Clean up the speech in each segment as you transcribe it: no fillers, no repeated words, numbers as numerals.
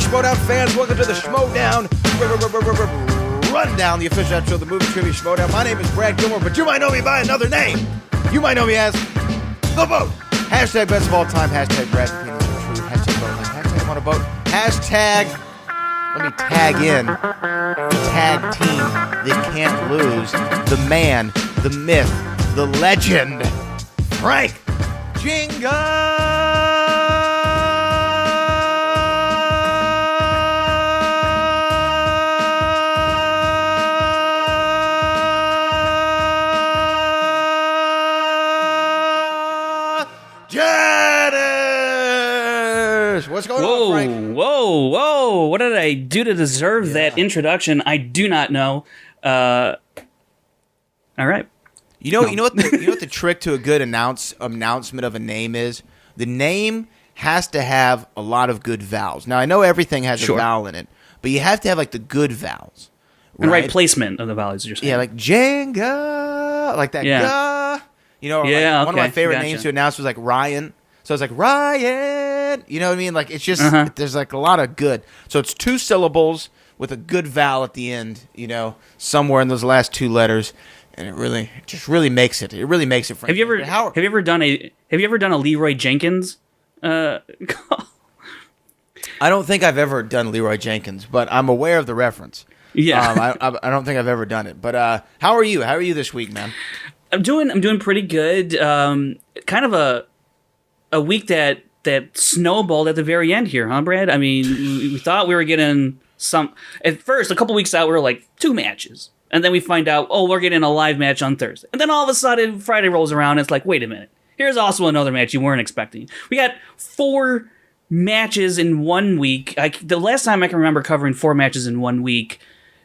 Schmoedown fans, welcome to the Schmoedown Rundown, the official episode of the movie trivia Schmoedown. My name is Brad Gilmore, but you might know me by another name. You might know me as The Boat. Hashtag best of all time, hashtag Brad Opinions are true, hashtag vote, hashtag I want to vote, hashtag, let me tag in, the tag team that can't lose, the man, the myth, the legend, Frank Jinga. Janisch! What's going on, Frank? Whoa! What did I do to deserve that introduction? I do not know. All right. You know what the trick to a good announcement of a name is? The name has to have a lot of good vowels. Now I know everything has a vowel in it, but you have to have like the good vowels. And right placement of the vowels, you're saying. Yeah, like Jenga, like that. Yeah. Ga. You know, one of my favorite names to announce was like Ryan. So it's like Ryan. You know what I mean? Like it's just there's like a lot of good. So it's two syllables with a good vowel at the end. You know, somewhere in those last two letters, and it really makes it. It really makes it. Have you ever done a Leroy Jenkins? I don't think I've ever done Leroy Jenkins, but I'm aware of the reference. Yeah, I don't think I've ever done it. But how are you? How are you this week, man? I'm doing pretty good. Kind of a week that snowballed at the very end here, huh, Brad? I mean, we thought we were getting some. At first, a couple weeks out, we were like 2 matches, and then we find out, we're getting a live match on Thursday, and then all of a sudden Friday rolls around, and it's like, wait a minute, here's also another match you weren't expecting. We got 4 matches in 1 week. The last time I can remember covering 4 matches in 1 week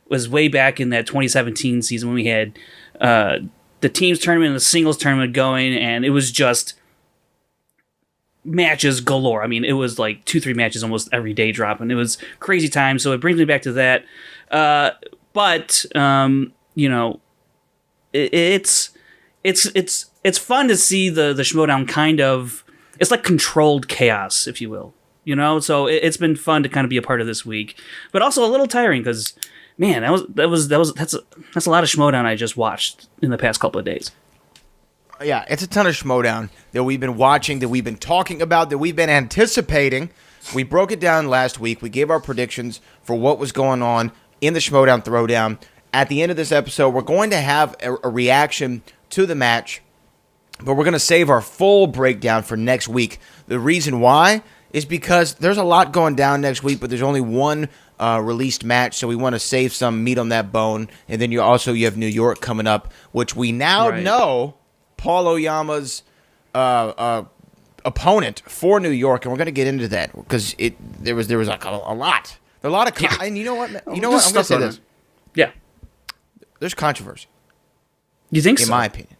was way back in that 2017 season when we had the teams tournament and the singles tournament going, and it was just matches galore. I mean, it was like 2-3 matches almost every day dropping. It was crazy time, so it brings me back to that. But you know, it's fun to see the Schmoedown kind of, it's like controlled chaos, if you will. You know, so it's been fun to kind of be a part of this week, but also a little tiring because, man, that's a lot of Schmoedown I just watched in the past couple of days. Yeah, it's a ton of Schmoedown that we've been watching, that we've been talking about, that we've been anticipating. We broke it down last week. We gave our predictions for what was going on in the Schmoedown Throwdown. At the end of this episode, we're going to have a reaction to the match, but we're going to save our full breakdown for next week. The reason why is because there's a lot going down next week, but there's only one released match, so we want to save some meat on that bone. And then you have New York coming up, which we now know Paul Oyama's opponent for New York, and we're going to get into that because there was like a lot. There are a lot of and you know what? I'm going to say this. Yeah, there's controversy. You think so? In my opinion.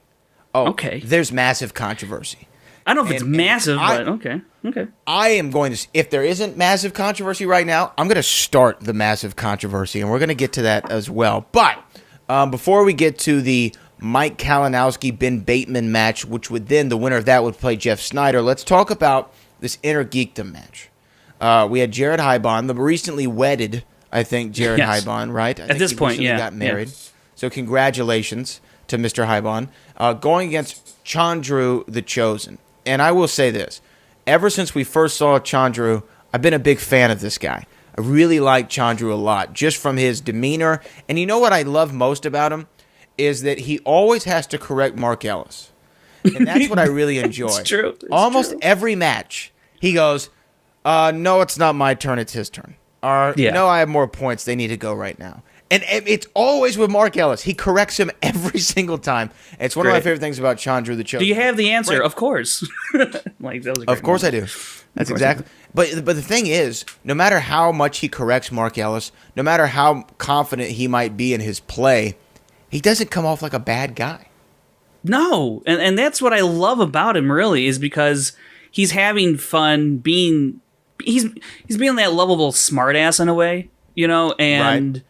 Oh, okay. There's massive controversy. I don't know if it's massive, but okay. I am going to, if there isn't massive controversy right now, I'm going to start the massive controversy, and we're going to get to that as well. But before we get to the Mike Kalinowski, Ben Bateman match, which would then, the winner of that would play Jeff Snyder, let's talk about this Inner Geekdom match. We had Jared Heibon, the recently wedded, I think, Jared Heibon, right? At this point, he got married. Yeah. So congratulations to Mr. Heibon, going against Chandru the Chosen. And I will say this, ever since we first saw Chandru, I've been a big fan of this guy. I really like Chandru a lot, just from his demeanor. And you know what I love most about him? Is that he always has to correct Mark Ellis. And that's what I really enjoy. It's true. Almost every match, he goes, no, it's not my turn, it's his turn. Or, no, I have more points, they need to go right now. And it's always with Mark Ellis. He corrects him every single time. It's one of my favorite things about Chandru the Chosen. Do you have the answer? Right. Of course. Like, that was a great Of course moment. I do. That's exactly. But the thing is, no matter how much he corrects Mark Ellis, no matter how confident he might be in his play, he doesn't come off like a bad guy. No, and that's what I love about him, really, is because he's having fun being... He's being that lovable smartass in a way, you know, and... Right.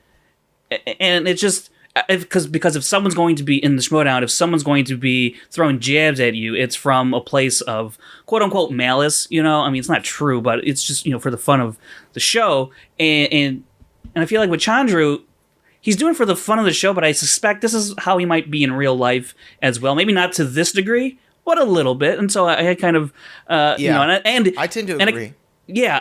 And it's just, because if someone's going to be in the Schmoedown, if someone's going to be throwing jabs at you, it's from a place of quote unquote malice. I mean, it's not true, but it's just for the fun of the show. And I feel like with Chandru, he's doing it for the fun of the show, but I suspect this is how he might be in real life as well. Maybe not to this degree, but a little bit. And so I kind of and I tend to agree.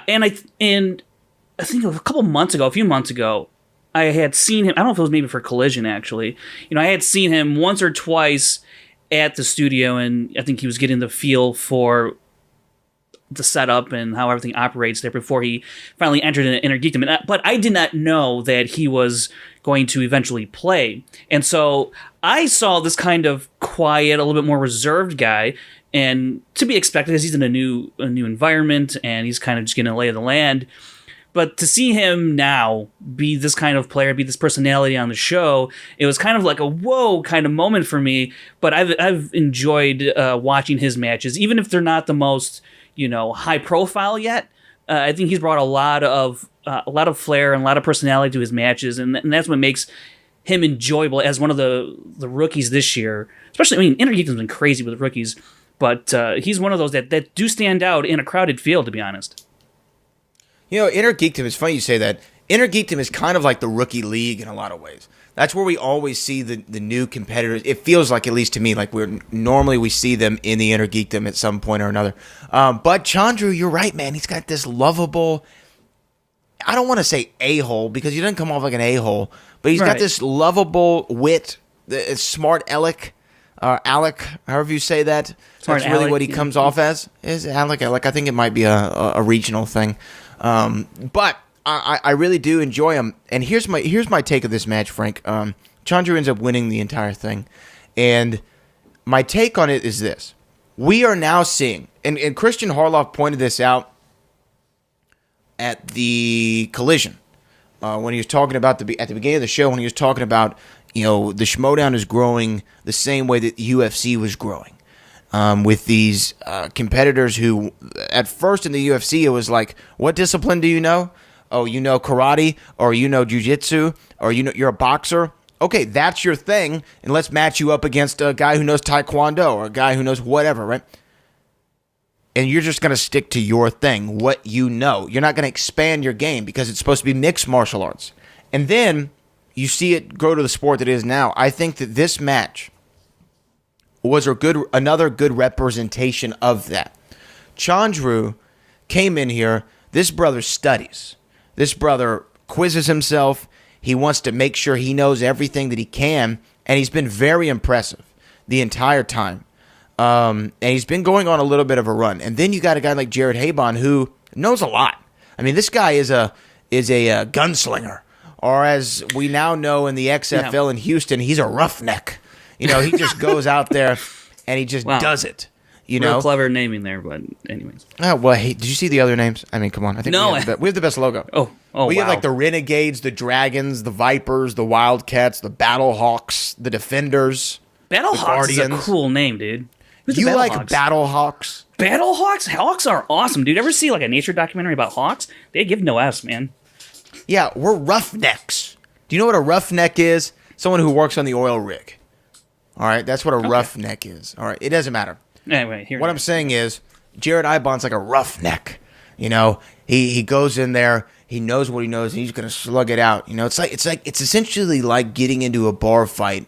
And I think a few months ago, I had seen him. I don't know if it was maybe for Collision, actually. I had seen him once or twice at the studio, and I think he was getting the feel for the setup and how everything operates there before he finally entered into Inner Geekdom. But I did not know that he was going to eventually play. And so I saw this kind of quiet, a little bit more reserved guy, and to be expected because he's in a new environment and he's kind of just getting a lay of the land. But to see him now be this kind of player, be this personality on the show, it was kind of like a whoa kind of moment for me. But I've enjoyed watching his matches, even if they're not the most high profile yet. I think he's brought a lot of flair and a lot of personality to his matches, and that's what makes him enjoyable as one of the rookies this year. Especially, I mean, Inner Geekdom's been crazy with rookies, but he's one of those that do stand out in a crowded field, to be honest. Inner Geekdom, it's funny you say that. Inner Geekdom is kind of like the rookie league in a lot of ways. That's where we always see the new competitors. It feels like, at least to me, like we see them in the Inner Geekdom at some point or another. But Chandru, you're right, man. He's got this lovable, I don't want to say a-hole, because he doesn't come off like an a-hole, but he's got this lovable wit, smart Alec, however you say that. That's really what he comes off as. Is Alec? I think it might be a regional thing. But I really do enjoy him. And here's my take of this match, Frank. Chandru ends up winning the entire thing. And my take on it is this. We are now seeing, and Christian Harloff pointed this out at the Collision, when he was talking about at the beginning of the show, when he was talking about, the Schmoedown is growing the same way that the UFC was growing. With these competitors who, at first in the UFC, it was like, what discipline do you know? Oh, you know karate, or you know jiu-jitsu, or you're a boxer. Okay, that's your thing, and let's match you up against a guy who knows taekwondo, or a guy who knows whatever, right? And you're just going to stick to your thing, what you know. You're not going to expand your game because it's supposed to be mixed martial arts. And then you see it grow to the sport that it is now. I think that this match was another good representation of that. Chandru came in here. This brother studies. This brother quizzes himself. He wants to make sure he knows everything that he can, and he's been very impressive the entire time. And he's been going on a little bit of a run. And then you got a guy like Jared Habon who knows a lot. I mean, this guy is a gunslinger, or as we now know in the XFL in Houston, he's a roughneck. He just goes out there and he just does it. Real clever naming there, but anyways. Oh, well, hey, did you see the other names? I mean, come on. I think we have the best logo. We have like the Renegades, the Dragons, the Vipers, the Wildcats, the Battlehawks, the Defenders. Battlehawks is a cool name, dude. You like Battlehawks? Battlehawks? Hawks are awesome, dude. Ever see like a nature documentary about hawks? They give no S, man. Yeah, we're roughnecks. Do you know what a roughneck is? Someone who works on the oil rig. All right, that's what a roughneck is. All right, it doesn't matter. Anyway, what I'm saying is, Jared Ibon's like a roughneck. He goes in there, he knows what he knows, and he's gonna slug it out. It's essentially like getting into a bar fight,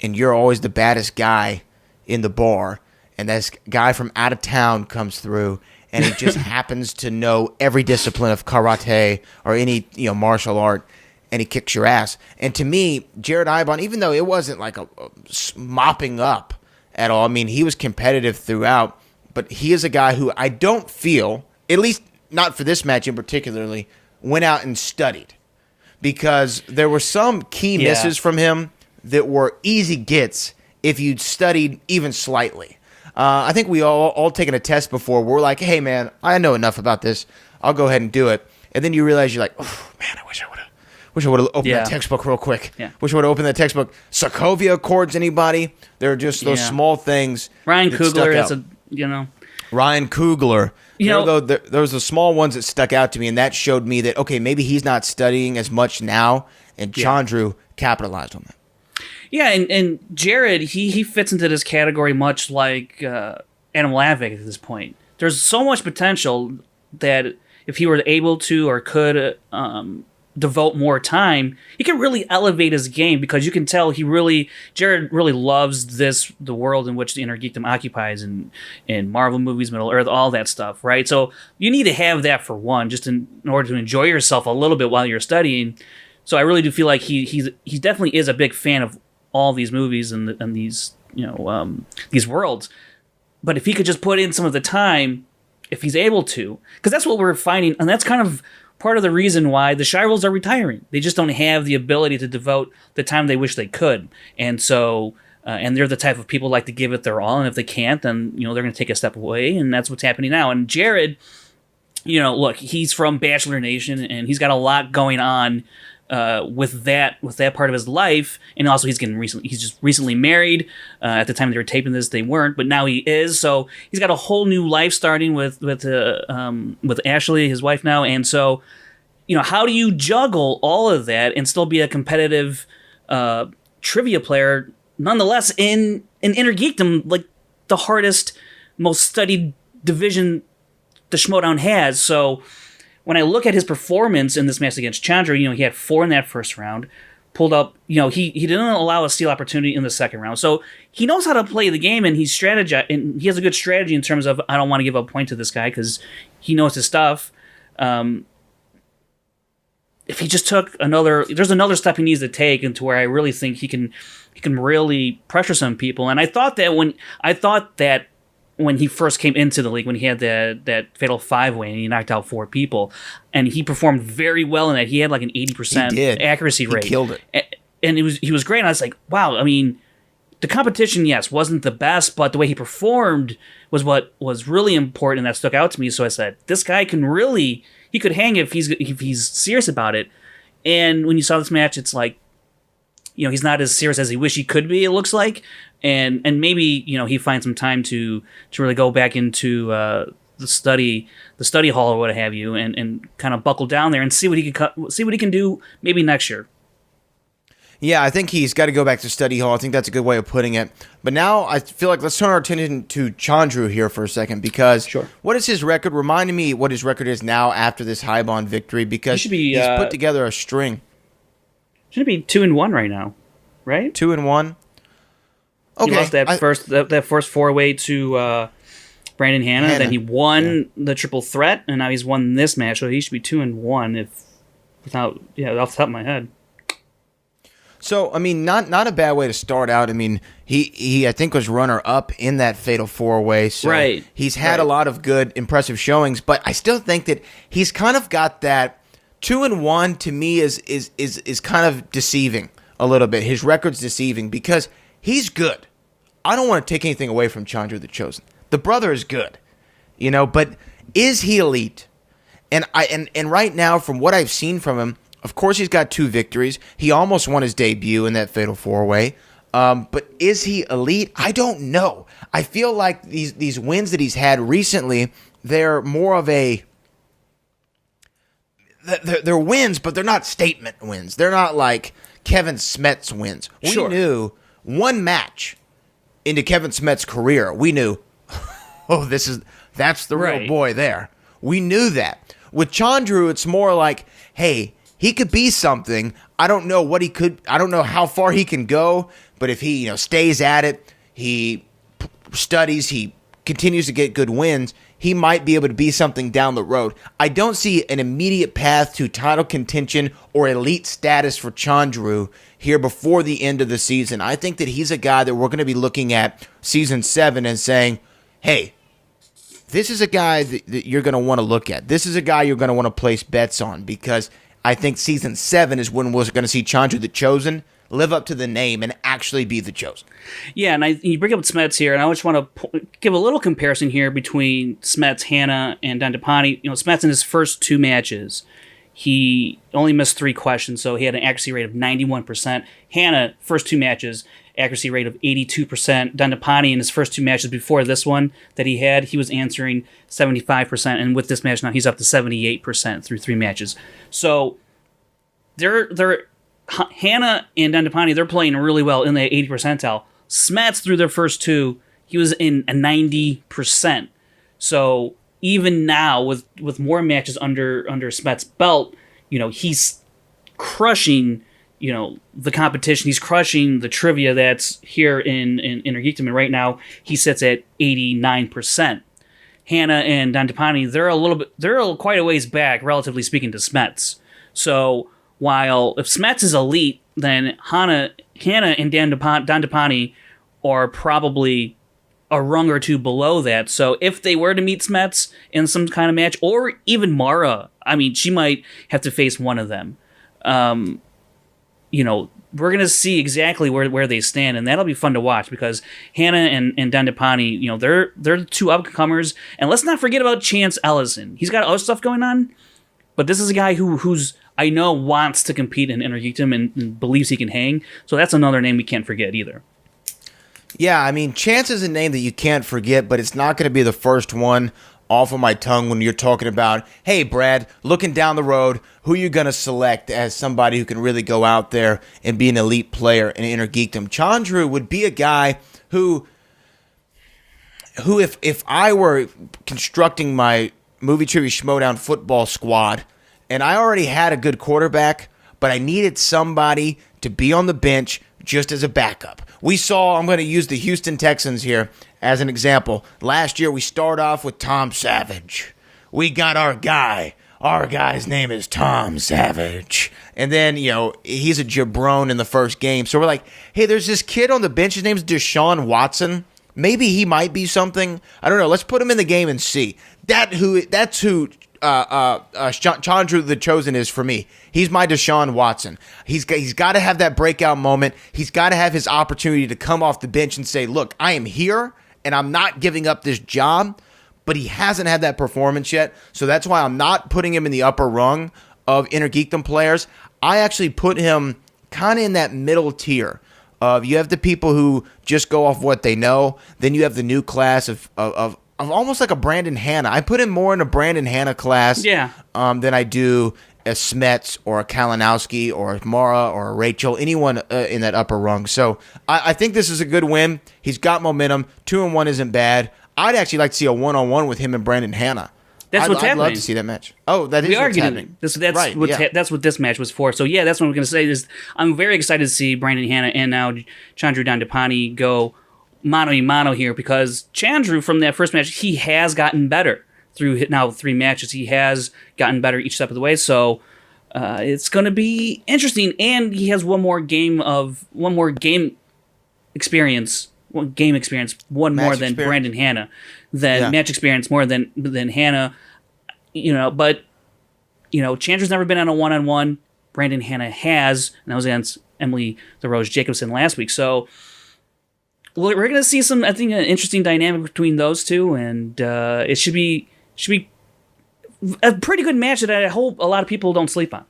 and you're always the baddest guy in the bar, and this guy from out of town comes through, and he just happens to know every discipline of karate or any martial art, and he kicks your ass. And to me, Jared Ibon, even though it wasn't like a mopping up at all, I mean, he was competitive throughout, but he is a guy who I don't feel, at least not for this match in particularly, went out and studied. Because there were some key misses from him that were easy gets if you'd studied even slightly. I think we all taken a test before. We're like, hey, man, I know enough about this. I'll go ahead and do it. And then you realize you're like, oh, man, I wish I would have opened that textbook real quick. Yeah. Wish I would have opened that textbook. Sokovia chords, anybody? They're just those small things. Ryan Coogler, Ryan Coogler. There was the small ones that stuck out to me, and that showed me that, okay, maybe he's not studying as much now, and Chandru capitalized on that. Yeah, and Jared, he fits into this category much like Adam Lavik at this point. There's so much potential that if he were able to or could devote more time, he could really elevate his game, because you can tell Jared really loves the world in which the Inner Geekdom occupies in Marvel movies, Middle Earth, all that stuff, right? So you need to have that for one, just in order to enjoy yourself a little bit while you're studying. So I really do feel like he definitely is a big fan of all these movies and these these worlds. But if he could just put in some of the time, if he's able to, because that's what we're finding, and that's kind of part of the reason why the Shirelles are retiring. They just don't have the ability to devote the time they wish they could. And so, and they're the type of people like to give it their all. And if they can't, then, they're going to take a step away. And that's what's happening now. And Jared, look, he's from Bachelor Nation, and he's got a lot going on with that part of his life. And also he's just recently married. At the time they were taping this, they weren't, but now he is. So he's got a whole new life starting with Ashley, his wife now. And so, how do you juggle all of that and still be a competitive trivia player nonetheless in Inner Geekdom, like the hardest, most studied division the Schmoedown has? So when I look at his performance in this match against Chandra, he had 4 in that first round, pulled up, he didn't allow a steal opportunity in the second round. So he knows how to play the game, and he has a good strategy in terms of, I don't want to give a point to this guy because he knows his stuff. If he just took there's another step he needs to take into where I really think he can really pressure some people. And I thought that when he first came into the league, when he had that fatal 5-way and he knocked out 4 people, and he performed very well in that. He had like an 80% accuracy rate. He killed it. And he was great. And I was like, wow, I mean, the competition, yes, wasn't the best, but the way he performed was what was really important, and that stuck out to me. So I said, this guy he could hang if he's serious about it. And when you saw this match, it's like, he's not as serious as he wish he could be, it looks like. And maybe, he finds some time to really go back into the study hall or what have you, and kind of buckle down there and see what he can do maybe next year. Yeah, I think he's got to go back to study hall. I think that's a good way of putting it. But now I feel like let's turn our attention to Chandru here for a second, because what is his record? Remind me what his record is now after this high bond victory, because he's put together a string. Shouldn't it be 2-1 right now, right? 2-1. Okay. He lost that first 4-way to Brandon Hanna. Then he won the triple threat, and now he's won this match. So he should be 2-1 off the top of my head. So I mean, not a bad way to start out. I mean, he I think was runner up in that fatal 4-way. So right. He's had a lot of good, impressive showings, but I still think that he's kind of got that 2-1 to me is kind of deceiving a little bit. His record's deceiving because he's good. I don't want to take anything away from Chandra the Chosen. The brother is good, but is he elite? And right now, from what I've seen from him, of course he's got 2 victories. He almost won his debut in that fatal 4-way. But is he elite? I don't know. I feel like these wins that he's had recently, they're more of they're wins, but they're not statement wins. They're not like Kevin Smet's wins. We knew one match into Kevin Smet's career, we knew, that's the real boy there. We knew that. With Chandru, it's more like, hey, he could be something. I don't know how far he can go, but if he, stays at it, he studies, he continues to get good wins, he might be able to be something down the road. I don't see an immediate path to title contention or elite status for Chandru here before the end of the season. I think that he's a guy that we're going to be looking at season 7 and saying, hey, this is a guy that you're going to want to look at. This is a guy you're going to want to place bets on, because I think season 7 is when we're going to see Chandru the Chosen live up to the name and actually be the Chosen. Yeah, and you bring up Smets here, and I just want to give a little comparison here between Smets, Hanna, and Dandapani. Smets in his first 2 matches, he only missed 3 questions, so he had an accuracy rate of 91%. Hanna, first 2 matches, accuracy rate of 82%. Dandapani in his first 2 matches before this one that he was answering 75%, and with this match now, he's up to 78% through 3 matches. So they're Hannah and Dandapani, they're playing really well in the 80 percentile. Smets, through their first two, he was in a 90%. So even now, with more matches under Smets' belt, he's crushing, the competition. He's crushing the trivia that's here in Inner Geekdom. And right now, he sits at 89%. Hannah and Dandapani, they're quite a ways back, relatively speaking, to Smets. So while if Smets is elite, then Hannah and Dandapani are probably a rung or two below that. So if they were to meet Smets in some kind of match, or even Mara, she might have to face one of them. We're going to see exactly where they stand, and that'll be fun to watch because Hannah and Dandapani, they're the two upcomers. And let's not forget about Chance Ellison. He's got other stuff going on, but this is a guy who's I know wants to compete in Inner Geekdom and believes he can hang. So that's another name we can't forget either. Yeah, Chance is a name that you can't forget, but it's not going to be the first one off of my tongue when you're talking about, hey, Brad, looking down the road, who you going to select as somebody who can really go out there and be an elite player in Inner Geekdom? Chandru would be a guy who if I were constructing my movie trivia Schmoedown football squad and I already had a good quarterback, but I needed somebody to be on the bench just as a backup. I'm going to use the Houston Texans here as an example. Last year, we start off with Tom Savage. We got our guy. Our guy's name is Tom Savage. And then, he's a jabron in the first game. So we're like, hey, there's this kid on the bench. His name's Deshaun Watson. Maybe he might be something. I don't know. Let's put him in the game and see. That's who Chandru the Chosen is for me. He's my Deshaun Watson. He's got to have that breakout moment. He's got to have his opportunity to come off the bench and say, look, I am here and I'm not giving up this job, but he hasn't had that performance yet. So that's why I'm not putting him in the upper rung of Inner Geekdom players. I actually put him kind of in that middle tier. You have the people who just go off what they know. Then you have the new class of almost like a Brandon Hanna. I put him more in a Brandon Hanna class than I do a Smets or a Kalinowski or a Mara or a Rachel, anyone in that upper rung. So I think this is a good win. He's got momentum. 2-1 isn't bad. I'd actually like to see a 1-on-1 with him and Brandon Hanna. That's what's happening. I'd love to see that match. Oh, that is what's happening. That's what this match was for. So yeah, that's what I'm going to say. Is I'm very excited to see Brandon Hanna and now Chandru Dandapani go mano a mano here because Chandru from that first match, he has gotten better through now 3 matches. He has gotten better each step of the way. So it's going to be interesting, and he has one more game experience. One more than Brandon Hanna, match experience more than Hanna, But Chandru's never been on a 1-on-1. Brandon Hanna has, and that was against Emily DeRose Jacobson last week. So we're going to see some, I think, an interesting dynamic between those two, and it should be a pretty good match that I hope a lot of people don't sleep on.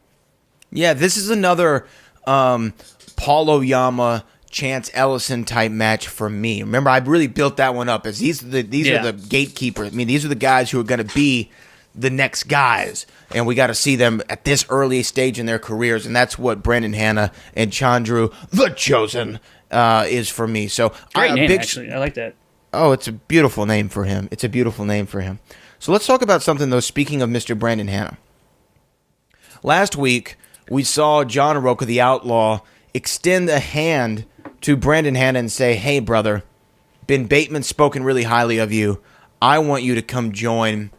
Yeah, this is another Paulo Yama, Chance Ellison type match for me. Remember, I really built that one up as these are the gatekeepers. These are the guys who are going to be the next guys, and we got to see them at this early stage in their careers, and that's what Brandon Hanna and Chandru the Chosen is for me. So great name, actually. I like that. Oh, it's a beautiful name for him. So let's talk about something, though, speaking of Mr. Brandon Hanna. Last week, we saw John Roca, the Outlaw, extend a hand to Brandon Hanna and say, hey, brother, Ben Bateman's spoken really highly of you. I want you to come join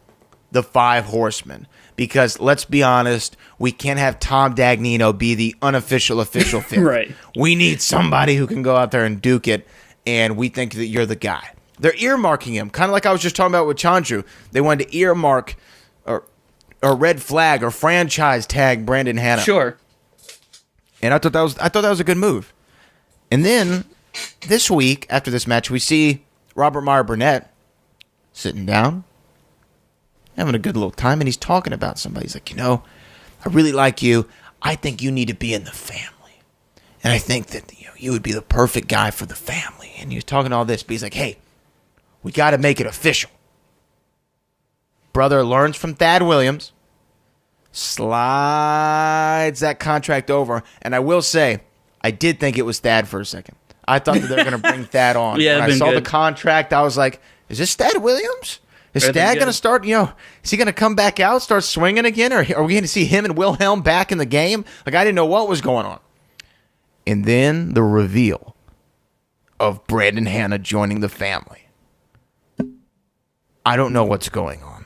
the 5 Horsemen. Because, let's be honest, we can't have Tom Dagnino be the unofficial fifth. Right. We need somebody who can go out there and duke it, and we think that you're the guy. They're earmarking him, kind of like I was just talking about with Chandru. They wanted to earmark or red flag or franchise tag Brandon Hanna. Sure. And I thought that was a good move. And then this week, after this match, we see Robert Meyer Burnett sitting down, having a good little time, and he's talking about somebody. He's like, I really like you. I think you need to be in the family. And I think that you would be the perfect guy for the family. And he was talking all this, but he's like, hey, we got to make it official. Brother learns from Thad Williams. slides that contract over. And I will say, I did think it was Thad for a second. I thought that they were going to bring Thad on. Yeah, when I been saw good. the contract, I was like, is this Thad Williams? Is That'd been Thad going to good. start, is he going to come back out, start swinging again? Or are we going to see him and Wilhelm back in the game? Like, I didn't know what was going on. And then the reveal of Brandon Hanna joining the family. I don't know what's going on.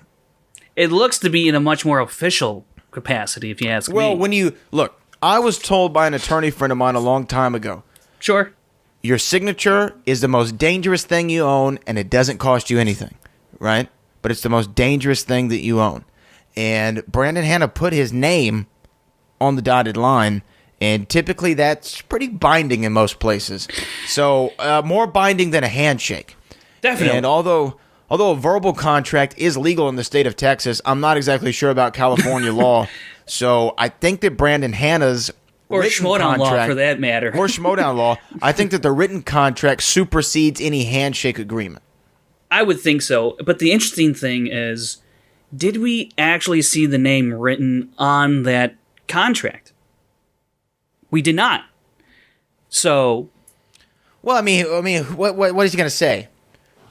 It looks to be in a much more official capacity, if you ask me. Well, when you look, I was told by an attorney friend of mine a long time ago, Sure. your signature is the most dangerous thing you own, and it doesn't cost you anything, right? But it's the most dangerous thing that you own. And Brandon Hanna put his name on the dotted line, and typically that's pretty binding in most places. So more binding than a handshake. Definitely. And although a verbal contract is legal in the state of Texas, I'm not exactly sure about California law. So I think that Brandon Hanna's or written Schmoedown law, contract- for that matter. or Schmoedown law, I think that the written contract supersedes any handshake agreement. I would think so. But the interesting thing is, did we actually see the name written on that contract? We did not. So, Well, I mean, what is he going to say?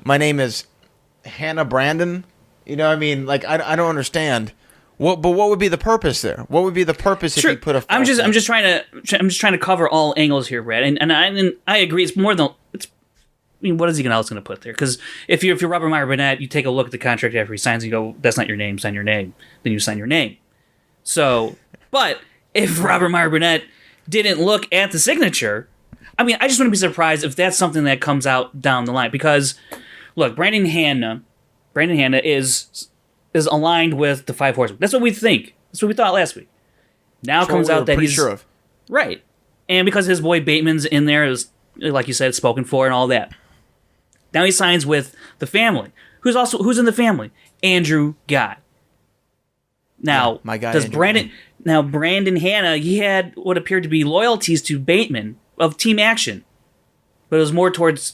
My name is Hannah Brandon. You know, what I mean, like I don't understand. But what would be the purpose there? What would be the purpose if sure. you put a? I'm just trying to cover all angles here, Brad. And I agree. It's more than it's. I mean, what is he else going to put there? Because if you're Robert Meyer Burnett, you take a look at the contract after he signs, and you go, "That's not your name. Sign your name." Then you sign your name. So, but if Robert Meyer Burnett didn't look at the signature, I mean, I just wouldn't be surprised if that's something that comes out down the line. Because, look, Brandon Hanna is aligned with the Five Horsemen. That's what we think. That's what we thought last week. Now it comes out that he's sure of. right, and because his boy Bateman's in there, is like you said, spoken for and all that. Now he signs with the family. Who's in the family? Andrew Guy. Now, Yeah, my guy, does Andrew Brandon? Guy. Now Brandon Hanna, he had what appeared to be loyalties to Bateman of Team Action, but it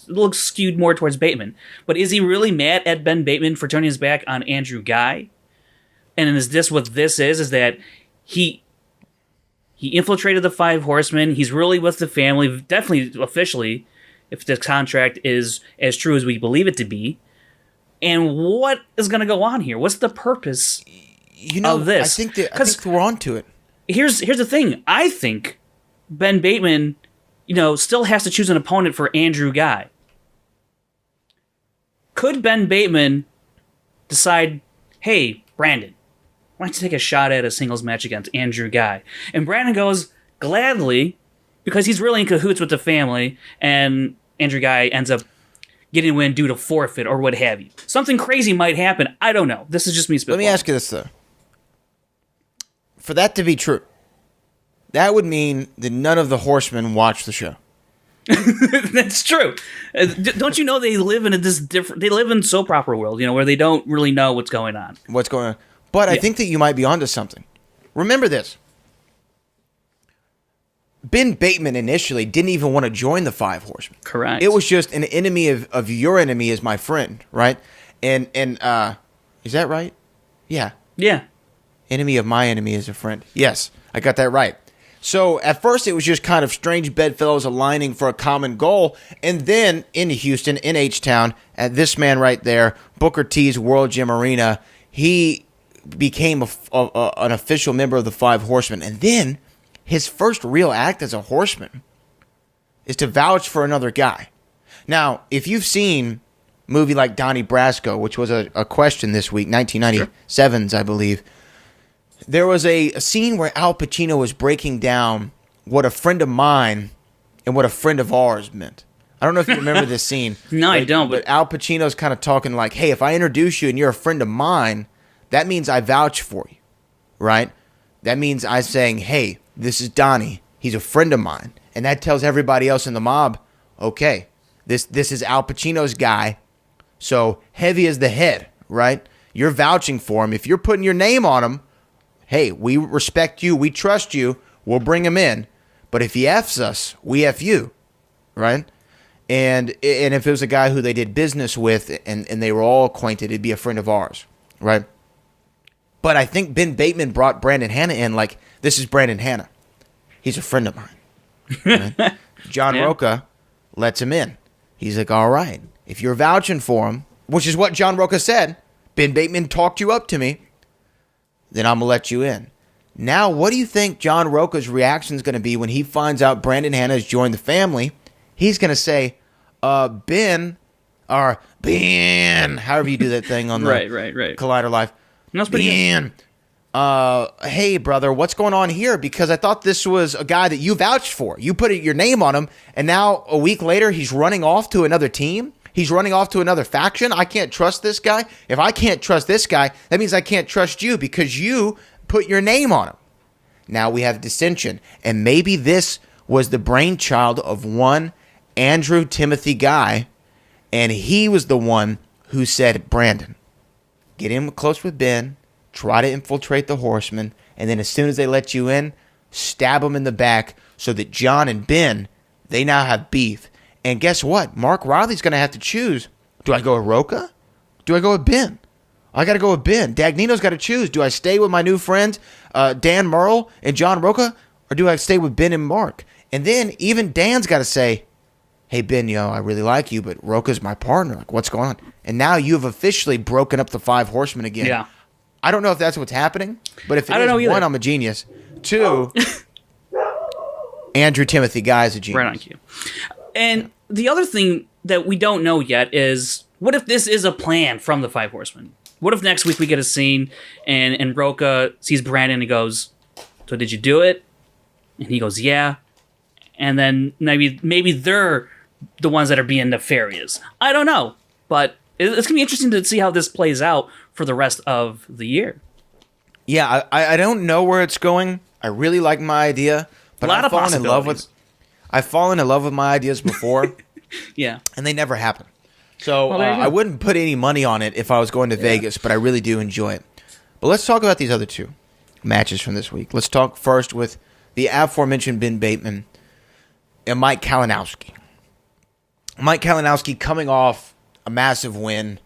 looks skewed more towards Bateman. But is he really mad at Ben Bateman for turning his back on Andrew Guy? And is this what this is? Is that he infiltrated the Five Horsemen? He's really with the family, definitely officially, if the contract is as true as we believe it to be. And what is going to go on here? What's the purpose of this? I think we're on to it. Here's the thing. I think Ben Bateman, still has to choose an opponent for Andrew Guy. Could Ben Bateman decide, hey, Brandon, why don't you take a shot at a singles match against Andrew Guy? And Brandon goes, gladly, because he's really in cahoots with the family, and Andrew Guy ends up getting a win due to forfeit or what have you. Something crazy might happen. I don't know. This is just me spitballing. Let me ask you this, though. For that to be true, that would mean that none of the horsemen watch the show. That's true. Don't you know they live in they live in soap opera world, where they don't really know what's going on. What's going on? But I think that you might be onto something. Remember this. Ben Bateman initially didn't even want to join the Five Horsemen. Correct. It was just an enemy of your enemy is my friend, right? And is that right? Yeah. Yeah. Enemy of my enemy is a friend. Yes, I got that right. So at first it was just kind of strange bedfellows aligning for a common goal. And then in Houston, in H-Town, at this man right there, Booker T's World Gym Arena, he became an official member of the Five Horsemen. And then his first real act as a horseman is to vouch for another guy. Now, if you've seen a movie like Donnie Brasco, which was a question this week, 1997's, I believe, there was a scene where Al Pacino was breaking down what a friend of mine and what a friend of ours meant. I don't know if you remember this scene. No, I don't. But Al Pacino's kind of talking like, hey, if I introduce you and you're a friend of mine, that means I vouch for you, right? That means I'm saying, hey, this is Donnie. He's a friend of mine. And that tells everybody else in the mob, okay, this is Al Pacino's guy. So heavy as the head, right? You're vouching for him. If you're putting your name on him, hey, we respect you, we trust you, we'll bring him in. But if he F's us, we F you, right? And if it was a guy who they did business with and they were all acquainted, it'd be a friend of ours, right? But I think Ben Bateman brought Brandon Hanna in like, this is Brandon Hanna. He's a friend of mine. Right? John Roca lets him in. He's like, all right, if you're vouching for him, which is what John Roca said, Ben Bateman talked you up to me, then I'm going to let you in. Now, what do you think John Roca's reaction is going to be when he finds out Brandon Hanna has joined the family? He's going to say, Ben, or Ben, however you do that thing on the right. Collider Live. That's pretty Ben, hey, brother, what's going on here? Because I thought this was a guy that you vouched for. You put your name on him, and now a week later, he's running off to another team. He's running off to another faction. I can't trust this guy. If I can't trust this guy, that means I can't trust you because you put your name on him. Now we have dissension, and maybe this was the brainchild of one Andrew Timothy Guy, and he was the one who said, Brandon, get in close with Ben, try to infiltrate the Horsemen, and then as soon as they let you in, stab them in the back so that John and Ben, they now have beef. And guess what? Mark Riley's going to have to choose. Do I go with Roca? Do I go with Ben? I got to go with Ben. Dagnino's got to choose. Do I stay with my new friends, Dan Merle and John Roca, or do I stay with Ben and Mark? And then even Dan's got to say, hey, Ben, I really like you, but Roca's my partner. Like, what's going on? And now you have officially broken up the Five Horsemen again. Yeah. I don't know if that's what's happening, but if it I don't know is, one, either. I'm a genius. Two, Andrew Timothy Guy is a genius. Right on cue. And the other thing that we don't know yet is, what if this is a plan from the Five Horsemen? What if next week we get a scene and Roca sees Brandon and goes, so did you do it? And he goes, yeah. And then maybe they're the ones that are being nefarious. I don't know. But it's going to be interesting to see how this plays out for the rest of the year. Yeah, I don't know where it's going. I really like my idea, but I've fallen in love with my ideas before. Yeah. And they never happen. So Well, I wouldn't put any money on it if I was going to Vegas, but I really do enjoy it. But let's talk about these other two matches from this week. Let's talk first with the aforementioned Ben Bateman and Mike Kalinowski. Mike Kalinowski coming off a massive win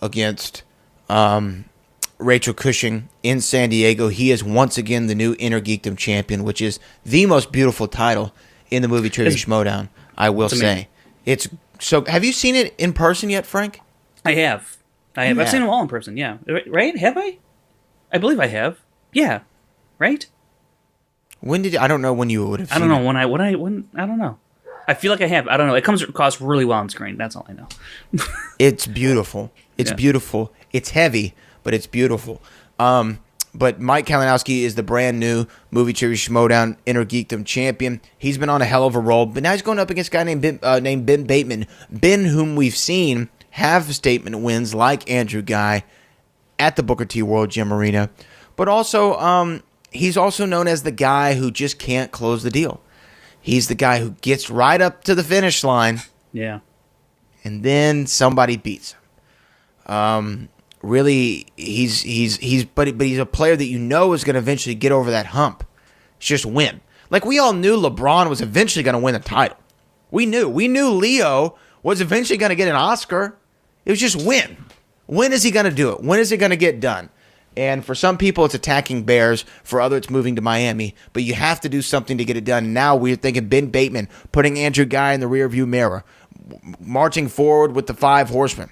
against Rachel Cushing in San Diego. He is once again the new Inner Geekdom champion, which is the most beautiful title in the movie trivia Schmoedown, I will say. It's so. Have you seen it in person yet, Frank? I have. I've seen them all in person, yeah. Right? Have I? I believe I have. Yeah. Right? When did you, I don't know when you would have seen I don't know it. when I don't know. I feel like I have. I don't know. It comes across really well on screen. That's all I know. It's beautiful. It's beautiful. It's heavy, but it's beautiful. But Mike Kalinowski is the brand new movie trivia Schmoedown Inner Geekdom champion. He's been on a hell of a roll, but now he's going up against a guy named Ben Bateman. Ben, whom we've seen have statement wins like Andrew Guy at the Booker T World Gym Arena, but also he's also known as the guy who just can't close the deal. He's the guy who gets right up to the finish line, and then somebody beats him. Really, he's a player that you know is going to eventually get over that hump. It's just win. Like we all knew LeBron was eventually going to win the title. We knew Leo was eventually going to get an Oscar. It was just win. When is he going to do it? When is it going to get done? And for some people, it's attacking Bears. For others, it's moving to Miami. But you have to do something to get it done. Now we're thinking Ben Bateman, putting Andrew Guy in the rearview mirror, marching forward with the Five Horsemen.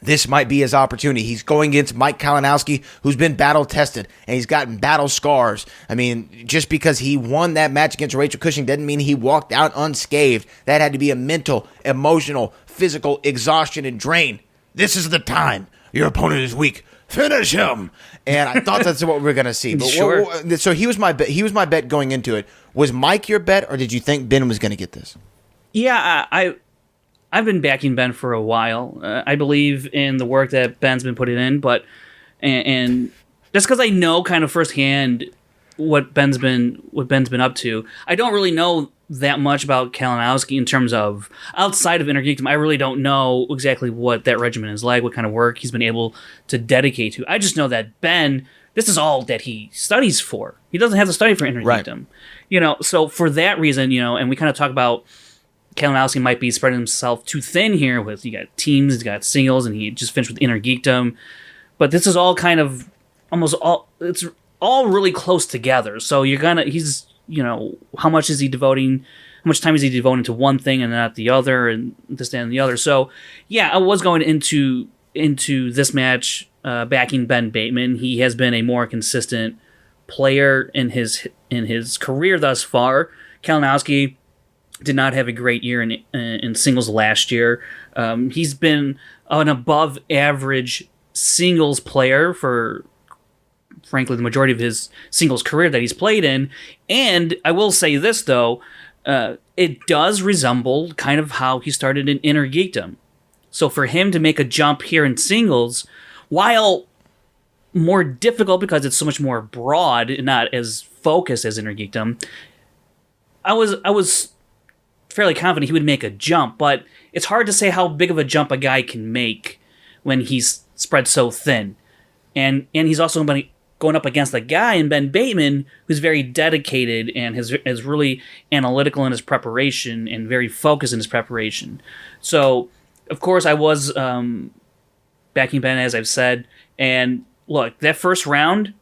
This might be his opportunity. He's going against Mike Kalinowski, who's been battle-tested, and he's gotten battle scars. I mean, just because he won that match against Rachel Cushing doesn't mean he walked out unscathed. That had to be a mental, emotional, physical exhaustion and drain. This is the time. Your opponent is weak. Finish him. And I thought that's what we were going to see. But sure. So he was my bet. He was my bet going into it. Was Mike your bet, or did you think Ben was going to get this? Yeah, I've been backing Ben for a while. I believe in the work that Ben's been putting in, but and just because I know kind of firsthand what Ben's been up to, I don't really know that much about Kalinowski in terms of outside of Inner Geekdom. I really don't know exactly what that regimen is like, what kind of work he's been able to dedicate to. I just know that Ben, this is all that he studies for. He doesn't have to study for Inner Geekdom. So for that reason, and we kind of talk about Kalinowski might be spreading himself too thin here with, you got teams, he's got singles, and he just finished with Inner Geekdom. But this is all kind of almost all it's all really close together. So he's how much is he devoting? How much time is he devoting to one thing and not the other, and this and the other? So yeah, I was going into this match backing Ben Bateman. He has been a more consistent player in his career thus far. Kalinowski did not have a great year in singles last year. He's been an above average singles player for, frankly, the majority of his singles career that he's played in. And I will say this, though, it does resemble kind of how he started in Inner Geekdom. So for him to make a jump here in singles, while more difficult because it's so much more broad and not as focused as Inner Geekdom, I was fairly confident he would make a jump, but it's hard to say how big of a jump a guy can make when he's spread so thin. And he's also going up against a guy in Ben Bateman who's very dedicated and is really analytical in his preparation and very focused in his preparation. So, of course, I was backing Ben, as I've said. And look, that first round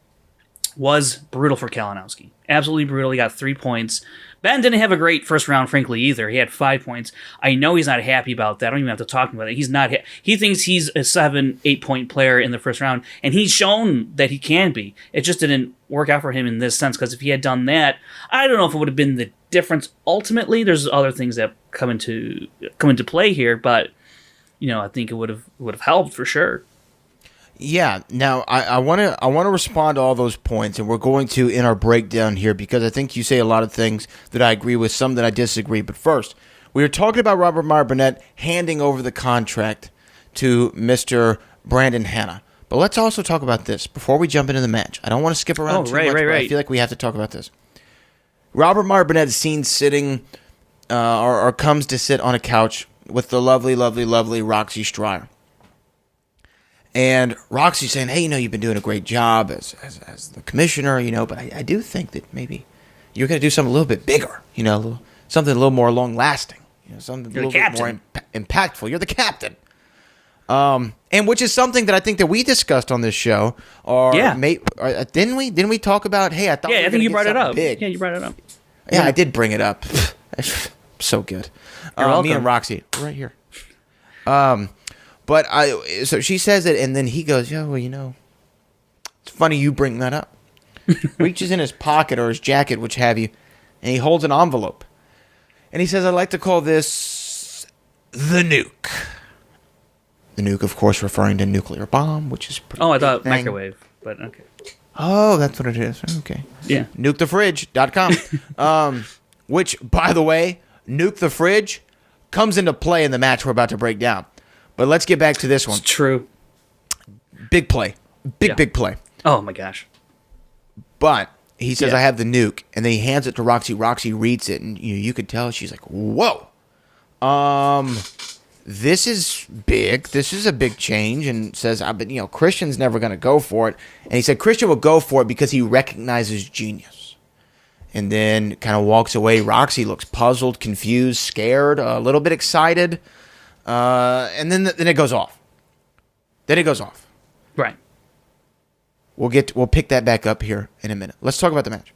was brutal for Kalinowski. Absolutely brutal. He got 3 points. Ben didn't have a great first round, frankly, either. He had 5 points. I know he's not happy about that. I don't even have to talk about it. He's not. He thinks he's a 7-8 point player in the first round, and he's shown that he can be. It just didn't work out for him in this sense, because if he had done that, I don't know if it would have been the difference ultimately. There's other things that come into play here, but I think it would have helped for sure. Yeah. Now I want to respond to all those points, and we're going to in our breakdown here, because I think you say a lot of things that I agree with, some that I disagree. But first, we were talking about Robert Meyer Burnett handing over the contract to Mr. Brandon Hanna. But let's also talk about this before we jump into the match. I don't want to skip around too much, but I feel like we have to talk about this. Robert Meyer Burnett is seen sitting, or comes to sit on a couch with the lovely, lovely, lovely Roxy Stryer. And Roxy's saying, hey, you've been doing a great job as the commissioner, but I do think that maybe you're going to do something a little bit bigger, something a little more long-lasting, something a little bit more impactful. You're the captain. And which is something that I think that we discussed on this show. Didn't we? Didn't we talk about, hey, I thought I think you brought it up. Big. Yeah, you brought it up. Yeah, I did bring it up. So good. You're welcome. Me and Roxy, right here. But so she says it, and then he goes, yeah, well, it's funny you bring that up. Reaches in his pocket or his jacket, which have you, and he holds an envelope. And he says, I'd like to call this the nuke. The nuke, of course, referring to nuclear bomb, which is pretty I thought thing. microwave, but okay. Oh, that's what it is. Okay. Yeah. NukeTheFridge.com. Which, by the way, Nuke the Fridge comes into play in the match we're about to break down. But let's get back to this one. It's true. Big play. Big play. Oh, my gosh. But he says, I have the nuke. And then he hands it to Roxy. Roxy reads it. And you could tell she's like, whoa. This is big. This is a big change. And says, Christian's never going to go for it. And he said Christian will go for it because he recognizes genius. And then kind of walks away. Roxy looks puzzled, confused, scared, a little bit excited. And then it goes off. Right. We'll pick that back up here in a minute. Let's talk about the match.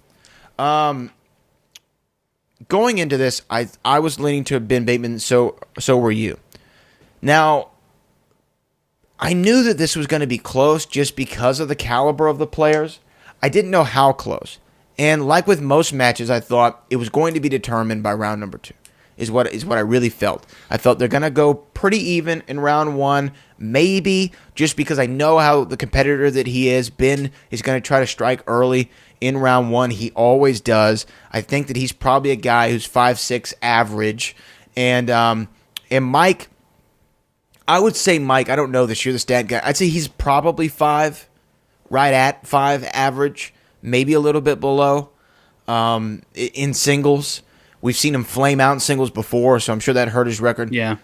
Going into this, I was leaning to Ben Bateman. So were you. Now, I knew that this was going to be close just because of the caliber of the players. I didn't know how close. And like with most matches, I thought it was going to be determined by round number 2. Is what I really felt. I felt they're going to go pretty even in round 1, maybe just because I know how the competitor that he is. Ben is going to try to strike early in round 1. He always does. I think that he's probably a guy who's 5'6" average. And Mike, I would say Mike, I don't know this, you're the stat guy. I'd say he's probably 5, right at 5 average, maybe a little bit below in singles. We've seen him flame out in singles before, so I'm sure that hurt his record. Yeah.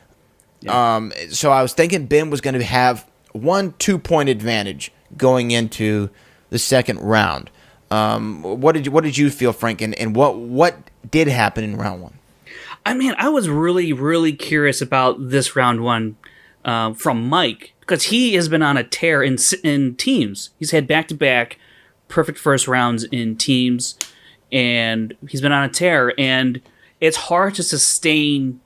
So I was thinking Ben was going to have 1-2 point advantage going into the second round. What did you feel, Frank? And what did happen in round 1? I mean, I was really, really curious about this round 1 from Mike, because he has been on a tear in teams. He's had back-to-back perfect first rounds in teams, and he's been on a tear, and it's hard to sustain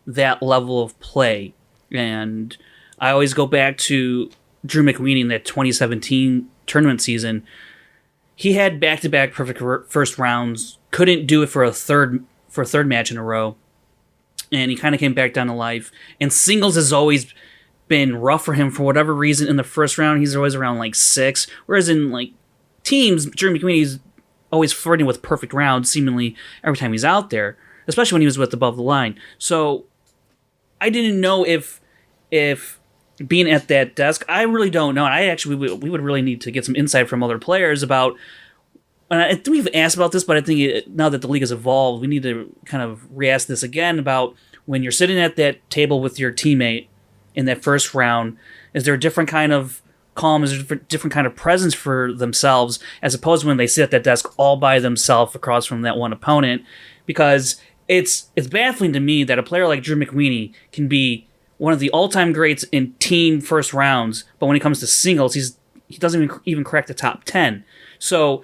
that level of play. And I always go back to Drew McWeeny in that 2017 tournament season. He had back-to-back perfect first rounds, couldn't do it for a third match in a row, and he kind of came back down to life. And singles has always been rough for him for whatever reason. In the first round, he's always around like 6, whereas in like teams, Drew McWeny's always flirting with perfect rounds seemingly every time he's out there, especially when he was with Above the Line. So I didn't know if being at that desk, I really don't know. And we would really need to get some insight from other players about. And I think we've asked about this, but I think now that the league has evolved, we need to kind of re-ask this again about when you're sitting at that table with your teammate in that first round. Is there a different kind of calm? Is there a different kind of presence for themselves as opposed to when they sit at that desk all by themselves across from that one opponent? Because it's baffling to me that a player like Drew McWeeny can be one of the all-time greats in team first rounds, but when it comes to singles, he doesn't even crack the top 10. So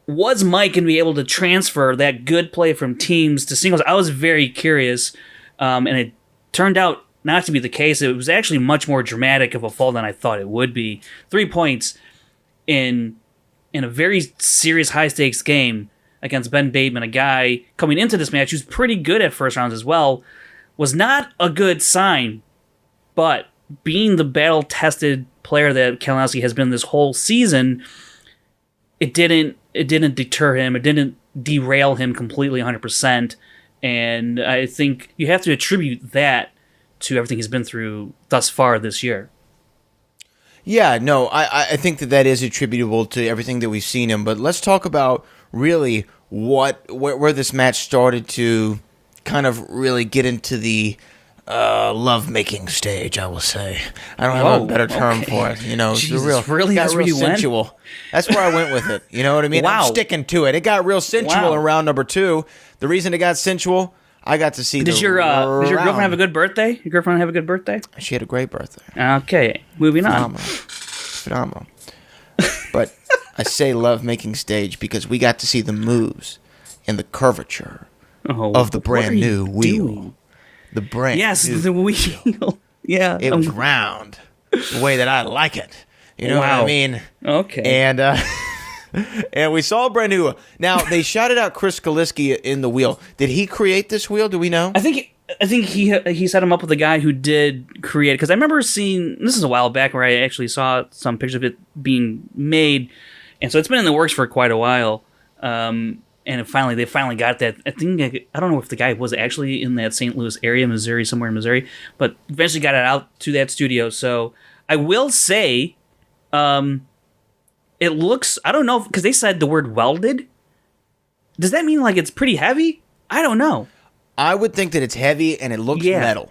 was Mike going to be able to transfer that good play from teams to singles? I was very curious, and it turned out not to be the case. It was actually much more dramatic of a fall than I thought it would be. 3 points in a very serious high-stakes game against Ben Bateman, a guy coming into this match who's pretty good at first rounds as well, was not a good sign. But being the battle-tested player that Kalinowski has been this whole season, it didn't deter him. It didn't derail him completely 100%. And I think you have to attribute that to everything he's been through thus far this year. Yeah, no, I think that is attributable to everything that we've seen him. But let's talk about really where this match started to kind of really get into the love-making stage, I will say. I don't have a better term for it. You know, Jesus, it got real sensual. Went? That's where I went with it. You know what I mean? Wow. I'm sticking to it. It got real sensual in round number 2. The reason it got sensual, I got to see. Did your girlfriend have a good birthday? Your girlfriend have a good birthday? She had a great birthday. Okay, moving on. Phenomenal. But I say love-making stage because we got to see the moves and the curvature of the brand new wheel. Doing? The brand the wheel. Yeah. It was round the way that I like it. You know what I mean? Okay. And and we saw a brand new wheel. Now, they shouted out Chris Kalinowski in the wheel. Did he create this wheel? Do we know? I think he set him up with a guy who did create it. Because I remember seeing, this is a while back where I actually saw some pictures of it being made. And so it's been in the works for quite a while. And they finally got that. I don't know if the guy was actually in that St. Louis area, Missouri, somewhere in Missouri, but eventually got it out to that studio. So I will say, it looks, I don't know, because they said the word welded. Does that mean like it's pretty heavy? I don't know. I would think that it's heavy and it looks metal.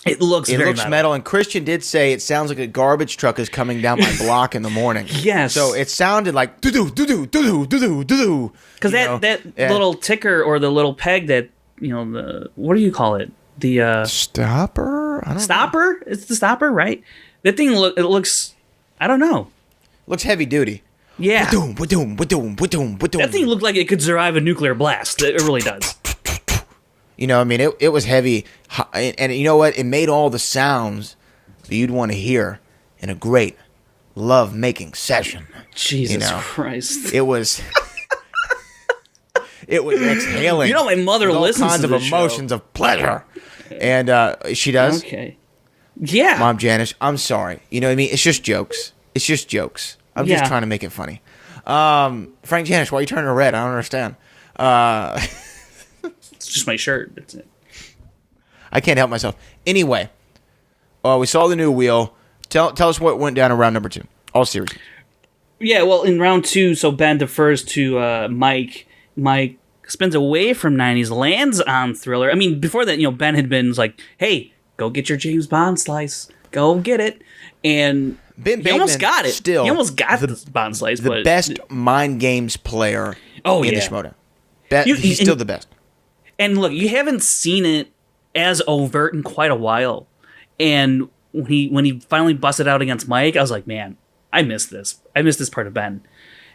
It looks metal. And Christian did say it sounds like a garbage truck is coming down my block in the morning. Yes. So it sounded like do-do, do-do, do-do, do-do, do-do. Because that little ticker or the little peg that, what do you call it? The stopper? I don't know. Stopper? It's the stopper, right? That thing looks, I don't know. Looks heavy duty. Yeah. That That thing looked like it could survive a nuclear blast. It really does. You know, I mean, it was heavy. And you know what? It made all the sounds that you'd want to hear in a great love-making session. Jesus Christ. It was... It was exhaling. You know, my mother listens to all kinds of emotions of pleasure. And she does? Okay. Yeah. Mom Janisch, I'm sorry. You know what I mean? It's just jokes. I'm just trying to make it funny. Frank Janisch, why are you turning red? I don't understand. It's just my shirt. That's it. I can't help myself. Anyway, we saw the new wheel. Tell us what went down in round number 2. All series. Yeah, well, in round 2, so Ben defers to Mike. Mike spins away from 90s, lands on Thriller. I mean, before that, Ben had been like, hey, go get your James Bond slice. Go get it. And he almost got it. He almost got the Bond slice. The best mind games player in the Schmoedown. He's still the best. And look, you haven't seen it as overt in quite a while. And when he finally busted out against Mike, I was like, man, I missed this. I missed this part of Ben.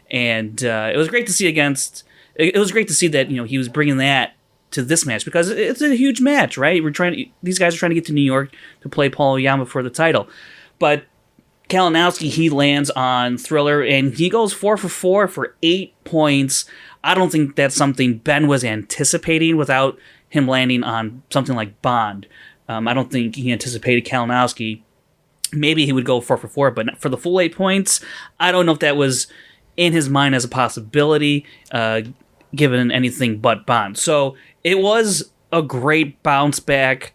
And it was great to see it was great to see that, he was bringing that to this match, because it's a huge match, right? These guys are trying to get to New York to play Paul Oyama for the title. But Kalinowski, he lands on Thriller, and he goes 4 for 4 for 8 points. I don't think that's something Ben was anticipating without him landing on something like Bond. I don't think he anticipated Kalinowski. Maybe he would go 4 for 4, but for the full 8 points, I don't know if that was in his mind as a possibility, given anything but Bond. So it was a great bounce back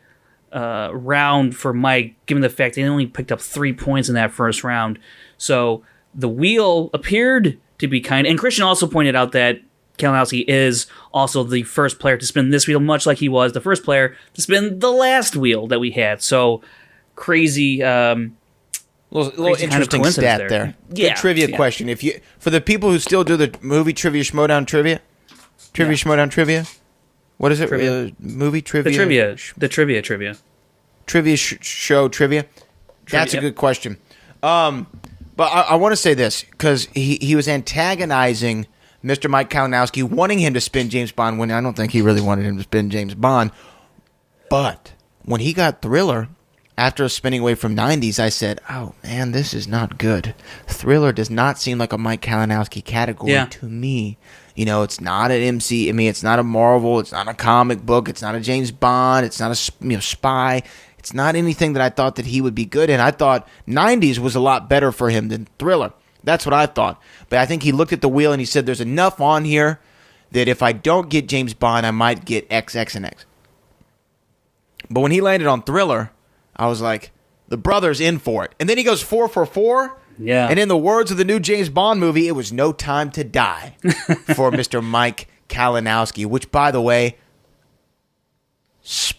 round for Mike, given the fact they only picked up 3 points in that first round. So the wheel appeared to be kind. And Christian also pointed out that Kalinowski is also the first player to spin this wheel, much like he was the first player to spin the last wheel that we had. So crazy. Little interesting stat there. Yeah, good trivia question. For the people who still do the movie trivia, Schmoedown trivia, Schmoedown trivia. What is it? Movie trivia. The trivia. Trivia show trivia. That's a good question. But I want to say this, because he was antagonizing Mr. Mike Kalinowski, wanting him to spin James Bond, when I don't think he really wanted him to spin James Bond. But when he got Thriller, after spinning away from 90s, I said, oh, man, this is not good. Thriller does not seem like a Mike Kalinowski category to me. It's not an MC. I mean, it's not a Marvel. It's not a comic book. It's not a James Bond. It's not a spy. It's not anything that I thought that he would be good in. I thought 90s was a lot better for him than Thriller. That's what I thought. But I think he looked at the wheel and he said, there's enough on here that if I don't get James Bond, I might get X, X, and X. But when he landed on Thriller, I was like, the brother's in for it. And then he goes 4 for 4. Yeah. And in the words of the new James Bond movie, it was no time to die for Mr. Mike Kalinowski, which, by the way,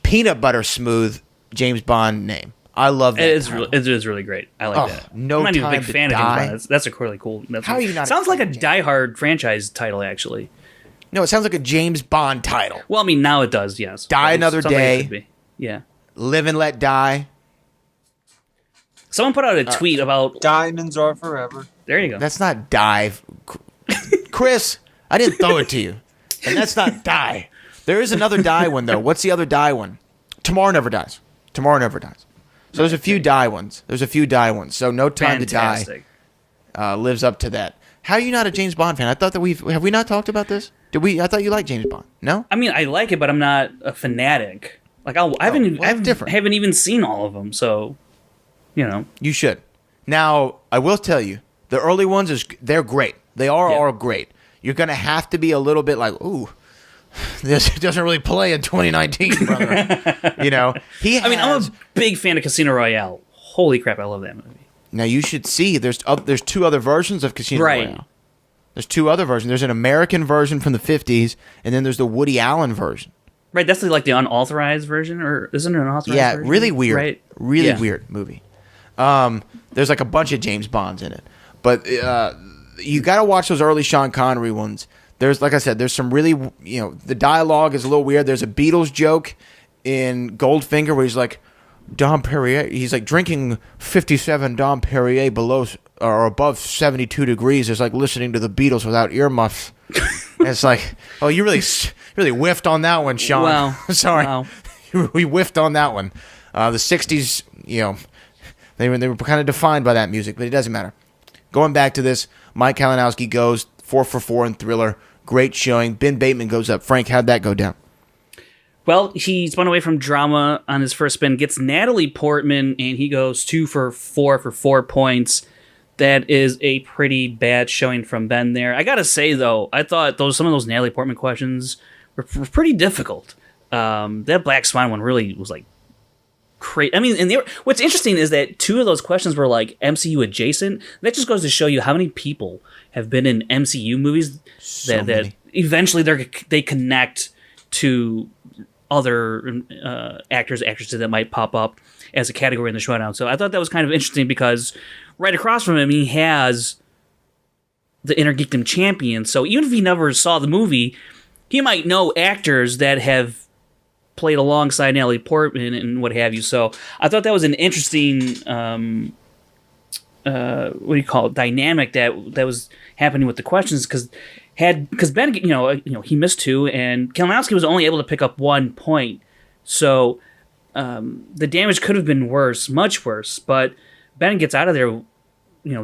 peanut butter smooth James Bond name. I love that. It is really great. I like that. No, I'm not even a big Time to fan Die. of James Bond. That's a really cool. How are you not? Sounds like a Die Hard franchise title, actually. No, it sounds like a James Bond title. Well, I mean, now it does. Yes. Die Another Day. Yeah. Live and Let Die. Someone put out a tweet about Diamonds Are Forever. There you go. That's not Die. Chris, I didn't throw it to you. And that's not Die. There is another Die one, though. What's the other Die one? Tomorrow Never Dies. Tomorrow Never Dies. So there's a few Die ones. So No Time to Die lives up to that. How are you not a James Bond fan? I thought that have we not talked about this? Did we? I thought you liked James Bond. No? I mean, I like it, but I'm not a fanatic. Like I haven't even seen all of them, so You should. Now, I will tell you, the early ones they're great. They are all great. You're gonna have to be a little bit like, ooh, this doesn't really play in 2019, brother. I'm a big fan of Casino Royale. Holy crap, I love that movie. Now you should see there's 2 other versions of Casino Royale. There's 2 other versions. There's an American version from the 50s, and then there's the Woody Allen version. Right, that's like the unauthorized version, or isn't it an authorized version? Yeah, really weird. Right? Really weird movie. There's like a bunch of James Bonds in it. But you got to watch those early Sean Connery ones. There's, like I said, there's some really, the dialogue is a little weird. There's a Beatles joke in Goldfinger where he's like, Dom Perrier, he's like drinking 57 Dom Perrier below or above 72 degrees. It's like listening to the Beatles without earmuffs. And it's like, oh, you really whiffed on that one, Sean. Wow. Sorry. Wow. We whiffed on that one. The 60s, they were kind of defined by that music, but it doesn't matter. Going back to this, Mike Kalinowski goes 4 for 4 in Thriller. Great showing. Ben Bateman goes up. Frank, how'd that go down? Well, he spun away from drama on his first spin, gets Natalie Portman, and he goes 2 for 4 points. That is a pretty bad showing from Ben there. I gotta say, though, I thought some of those Natalie Portman questions were pretty difficult. That Black Swan one really was like crazy. I mean, and what's interesting is that 2 of those questions were like MCU adjacent. That just goes to show you how many people have been in MCU movies that eventually they connect to other actors, actresses that might pop up as a category in the Schmoedown. So I thought that was kind of interesting because right across from him, he has the Inner Geekdom champion. So even if he never saw the movie, he might know actors that have played alongside Natalie Portman and what have you. So I thought that was an interesting, what do you call it, dynamic that was happening with the questions because Ben, he missed 2 and Kalinowski was only able to pick up 1 point. So the damage could have been worse, much worse. But Ben gets out of there,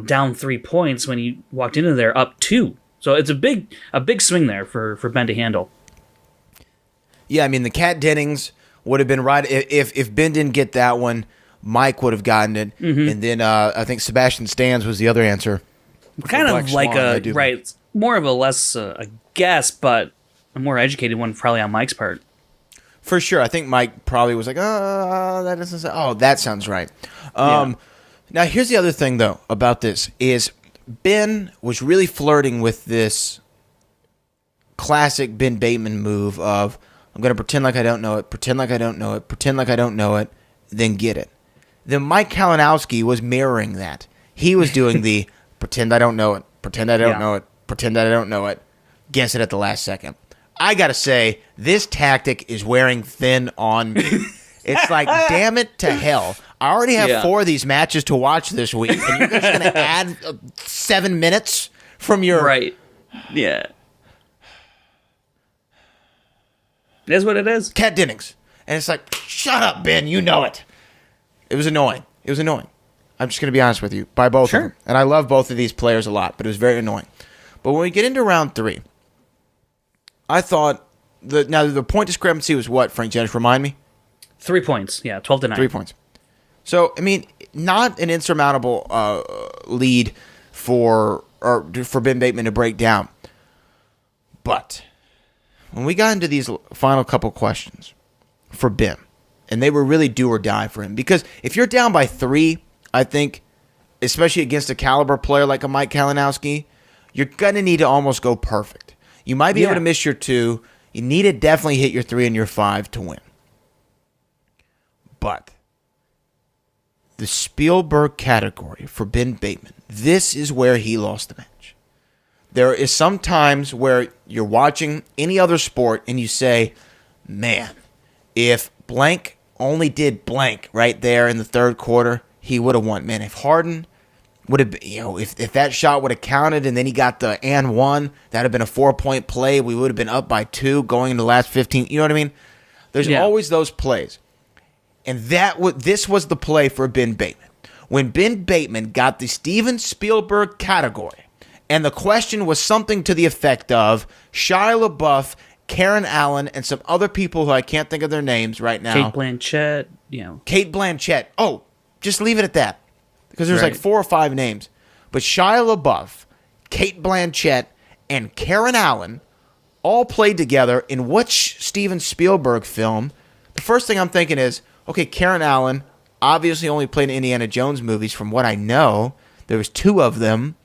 down 3 points when he walked into there up 2. So it's a big swing there for Ben to handle. Yeah, I mean, the Cat Dennings would have been right. If Ben didn't get that one, Mike would have gotten it. Mm-hmm. And then I think Sebastian Stans was the other answer. Kind of like right, more of a less a guess, but a more educated one probably on Mike's part. For sure. I think Mike probably was like, that doesn't sound, that sounds right. Now, here's the other thing, though, about this is Ben was really flirting with this classic Ben Bateman move of, I'm going to pretend like I don't know it, pretend like I don't know it, pretend like I don't know it, then get it. Then Mike Kalinowski was mirroring that. He was doing the pretend I don't know it, pretend I don't know it, pretend I don't know it, guess it at the last second. I got to say, this tactic is wearing thin on me. It's like, damn it to hell. I already have 4 of these matches to watch this week, and you're just going to add 7 minutes from your... Right. Yeah. It is what it is. Cat Dennings. And it's like, shut up, Ben, you know it. It was annoying. I'm just going to be honest with you, by both of them. And I love both of these players a lot, but it was very annoying. But when we get into round 3, I thought... the point discrepancy was what, Frank Janisch? Remind me? 3 points. Yeah, 12-9. 3 points. So, I mean, not an insurmountable lead for Ben Bateman to break down. But when we got into these final couple questions for Ben, and they were really do or die for him, because if you're down by 3, I think, especially against a caliber player like a Mike Kalinowski, you're going to need to almost go perfect. You might be able to miss your 2. You need to definitely hit your 3 and your 5 to win. But the Spielberg category for Ben Bateman, this is where he lost the match. There is some times where you're watching any other sport and you say, man, if blank only did blank right there in the third quarter, he would have won. Man, if Harden would have been, if that shot would have counted and then he got the and one, that would have been a 4-point play. We would have been up by 2 going into the last 15. You know what I mean? There's always those plays. And this was the play for Ben Bateman. When Ben Bateman got the Steven Spielberg category, and the question was something to the effect of Shia LaBeouf, Karen Allen, and some other people who I can't think of their names right now. Cate Blanchett, Cate Blanchett. Oh, just leave it at that. Because there's like 4 or 5 names. But Shia LaBeouf, Cate Blanchett, and Karen Allen all played together in which Steven Spielberg film? The first thing I'm thinking is, okay, Karen Allen obviously only played in Indiana Jones movies from what I know. There was 2 of them,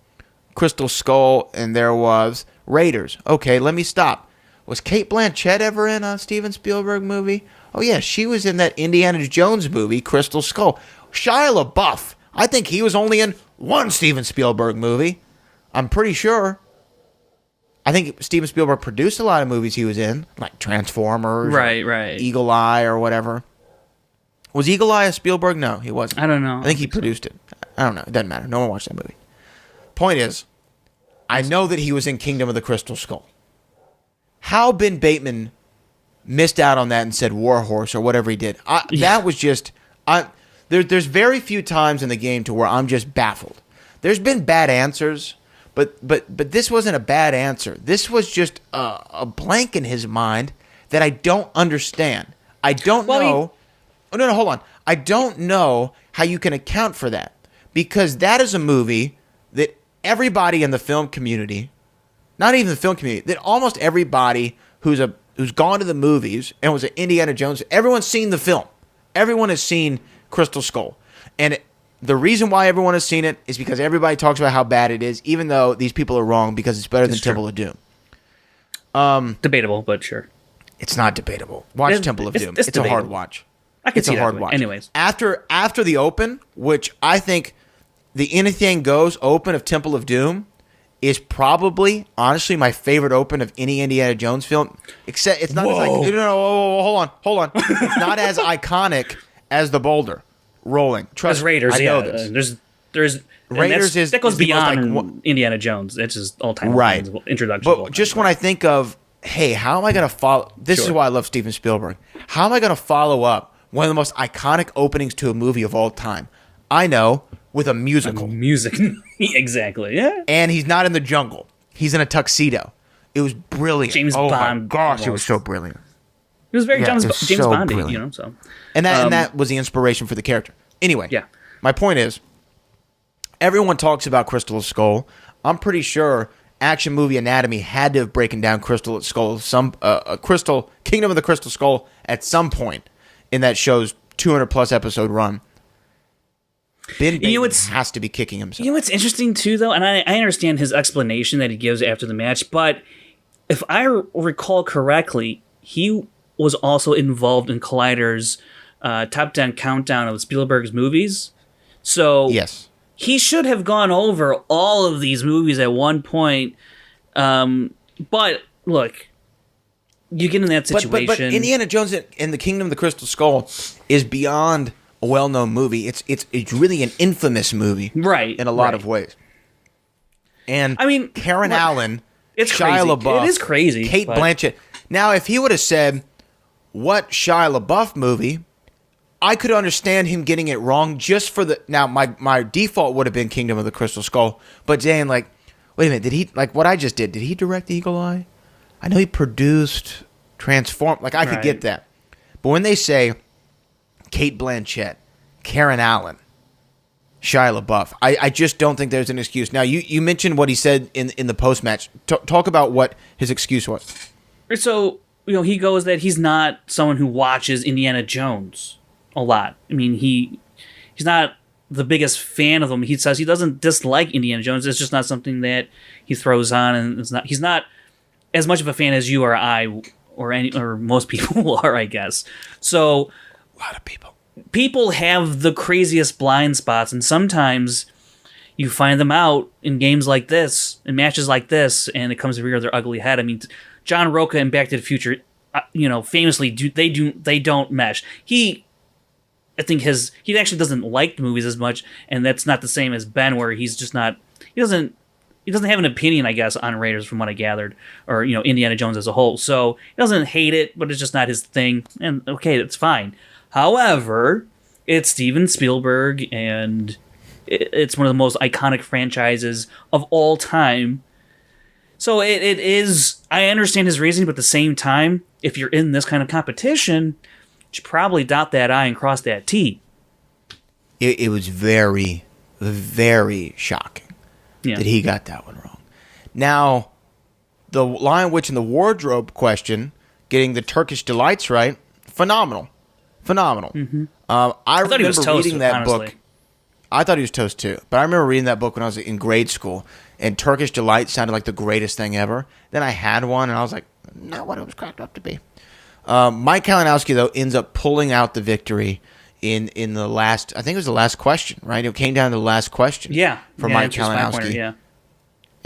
Crystal Skull, and there was Raiders. Okay, let me stop. Was Cate Blanchett ever in a Steven Spielberg movie? Oh, yeah, she was in that Indiana Jones movie, Crystal Skull. Shia LaBeouf, I think he was only in 1 Steven Spielberg movie. I'm pretty sure. I think Steven Spielberg produced a lot of movies he was in, like Transformers, right, Eagle Eye, or whatever. Was Eagle Eye a Spielberg? No, he wasn't. I don't know. I think he produced it. I don't know. It doesn't matter. No one watched that movie. Point is, I know that he was in Kingdom of the Crystal Skull. How Ben Bateman missed out on that and said Warhorse or whatever he did, that was just... There's very few times in the game to where I'm just baffled. There's been bad answers, but this wasn't a bad answer. This was just a blank in his mind that I don't understand. I don't know... Oh, no, hold on. I don't know how you can account for that, because that is a movie that everybody in the film community, not even the film community, that almost everybody who's gone to the movies and was an Indiana Jones, everyone's seen the film. Everyone has seen Crystal Skull. And the reason why everyone has seen it is because everybody talks about how bad it is, even though these people are wrong, because it's better than Temple of Doom. Debatable, but sure. It's not debatable. Watch Temple of Doom. It's a hard watch. I can see a hard that watch. Anyways. After the open, which I think the Anything Goes open of Temple of Doom is probably, honestly, my favorite open of any Indiana Jones film. Except it's not as like, no, hold on. It's not as iconic as the boulder rolling. Trust As Raiders, me, I know this. There's Raiders that goes is the most, beyond Indiana Jones. It's just all time Right. introduction. But just when I think of, hey, how am I going to follow? This is why I love Steven Spielberg. How am I going to follow up one of the most iconic openings to a movie of all time? I know, with a musical. Music. Exactly, yeah. And he's not in the jungle. He's in a tuxedo. It was brilliant. James oh Bond. my gosh, almost. it was so brilliant. It was very James so Bondy, brilliant. you know. So, And that was the inspiration for the character. Anyway, yeah. My point is, everyone talks about Crystal Skull. I'm pretty sure Action Movie Anatomy had to have broken down Crystal Skull, Kingdom of the Crystal Skull at some point in that show's 200+ episode run. Ben Bateman has to be kicking himself. You know what's interesting too, though, and I understand his explanation that he gives after the match, but if I recall correctly, he was also involved in Collider's top 10 countdown of Spielberg's movies. So yes, he should have gone over all of these movies at one point. But look, you get in that situation. But Indiana Jones and the Kingdom of the Crystal Skull is beyond a well-known movie. It's really an infamous movie, right? In a lot of ways. And I mean, Karen Allen, it's Shia crazy. LaBeouf, It is crazy. Cate Blanchet. Now, if he would have said, "What Shia LaBeouf movie?" I could understand him getting it wrong just for the. Now, my default would have been Kingdom of the Crystal Skull, but Dan, like, wait a minute, did he, like what I just did? Did he direct Eagle Eye? I know he produced Transform. Like, I could get that, but when they say Cate Blanchett, Karen Allen, Shia LaBeouf, I just don't think there's an excuse. Now, you mentioned what he said in the post match. Talk about what his excuse was. So he goes that he's not someone who watches Indiana Jones a lot. I mean, he's not the biggest fan of them. He says he doesn't dislike Indiana Jones. It's just not something that he throws on, and he's not as much of a fan as you or I or most people are, I guess. So a lot of people have the craziest blind spots, and sometimes you find them out in games like this, in matches like this, and it comes to rear their ugly head. I mean, John Roca in Back to the Future, famously they don't mesh. I think he actually doesn't like the movies as much, and that's not the same as Ben, where he's just not. He doesn't have an opinion, I guess, on Raiders, from what I gathered, or Indiana Jones as a whole. So he doesn't hate it, but it's just not his thing. And okay, that's fine. However, it's Steven Spielberg, and it's one of the most iconic franchises of all time. So it is. I understand his reasoning, but at the same time, if you're in this kind of competition, you should probably dot that I and cross that T. It was very, very shocking that he got that one wrong. Now, the Lion, Witch, and the Wardrobe question, getting the Turkish Delights right, phenomenal. Mm-hmm. I thought he was toast, reading that honestly. book. I thought he was toast too, but I remember reading that book when I was in grade school, and Turkish Delight sounded like the greatest thing ever. Then I had one, and I was like, not what it was cracked up to be. Mike Kalinowski, though, ends up pulling out the victory in the last, I think it was the last question, right? It came down to the last question. Yeah. For Mike Kalinowski. Yeah.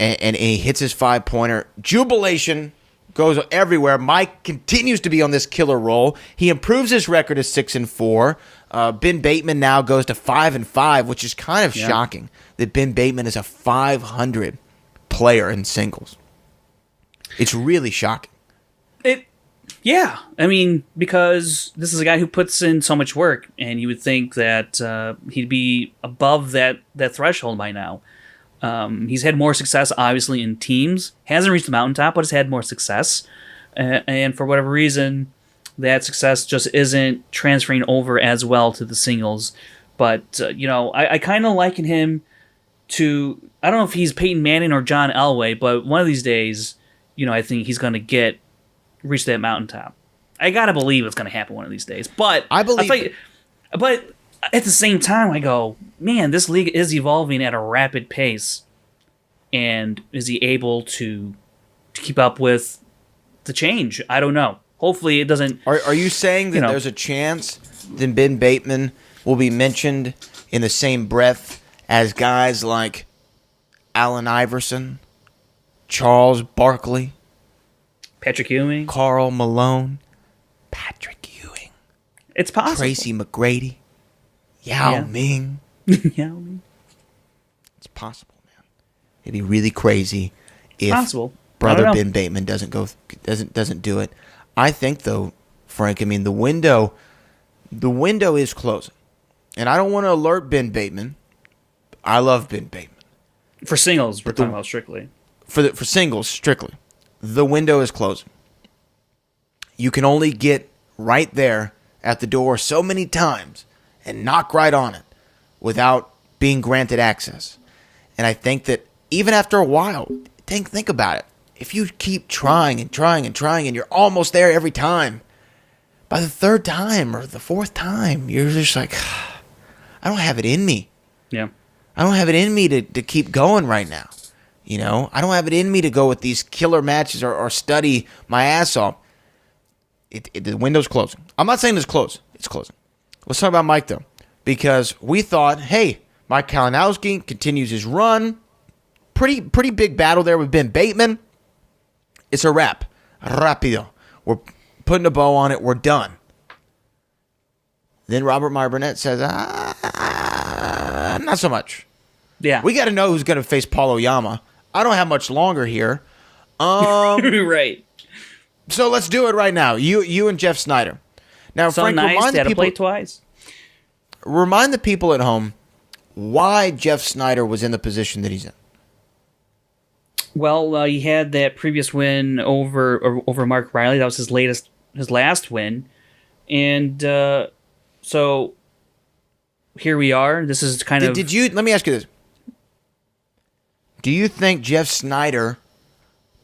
And he hits his 5-pointer. Jubilation goes everywhere. Mike continues to be on this killer roll. He improves his record to 6-4. Ben Bateman now goes to 5-5, which is kind of shocking that Ben Bateman is a 500 player in singles. It's really shocking. Yeah, I mean, because this is a guy who puts in so much work, and you would think that he'd be above that threshold by now. He's had more success, obviously, in teams. Hasn't reached the mountaintop, but has had more success. And for whatever reason, that success just isn't transferring over as well to the singles. But, I kind of liken him to, I don't know if he's Peyton Manning or John Elway, but one of these days, I think he's going to reach that mountaintop. I got to believe it's going to happen one of these days. But I believe but at the same time, I go, man, this league is evolving at a rapid pace. And is he able to keep up with the change? I don't know. Hopefully it doesn't... Are you saying that there's a chance that Ben Bateman will be mentioned in the same breath as guys like Allen Iverson Charles Barkley, Patrick Ewing, Karl Malone, Patrick Ewing, it's possible. Tracy McGrady, Yao Ming. Yeah, It's possible, man. It'd be really crazy if possible. brother I don't know. Ben Bateman doesn't do it. I think though, Frank, I mean the window is closing. And I don't want to alert Ben Bateman. I love Ben Bateman. For singles, we're talking about strictly. For singles, strictly. The window is closing. You can only get right there at the door so many times and knock right on it without being granted access. And I think that even after a while, think about it. If you keep trying and trying and trying and you're almost there every time, by the third time or the fourth time, you're just like, I don't have it in me. Yeah. I don't have it in me to keep going right now. You know, I don't have it in me to go with these killer matches or study my ass off. The window's closing. I'm not saying it's closed. It's closing. Let's talk about Mike, though. Because we thought, hey, Mike Kalinowski continues his run. Pretty big battle there with Ben Bateman. It's a wrap. Rapido. We're putting a bow on it. We're done. Then Robert Meyer Burnett says, not so much. Yeah. We got to know who's going to face Paul Oyama. I don't have much longer here. Right. So let's do it right now. You and Jeff Snyder. Now, So Frank, nice. remind They the had to people. play twice. Remind the people at home why Jeff Snyder was in the position that he's in. Well, he had that previous win over Mark Riley. That was his last win, and so here we are. This is kind of. Did you? Let me ask you this. Do you think Jeff Snyder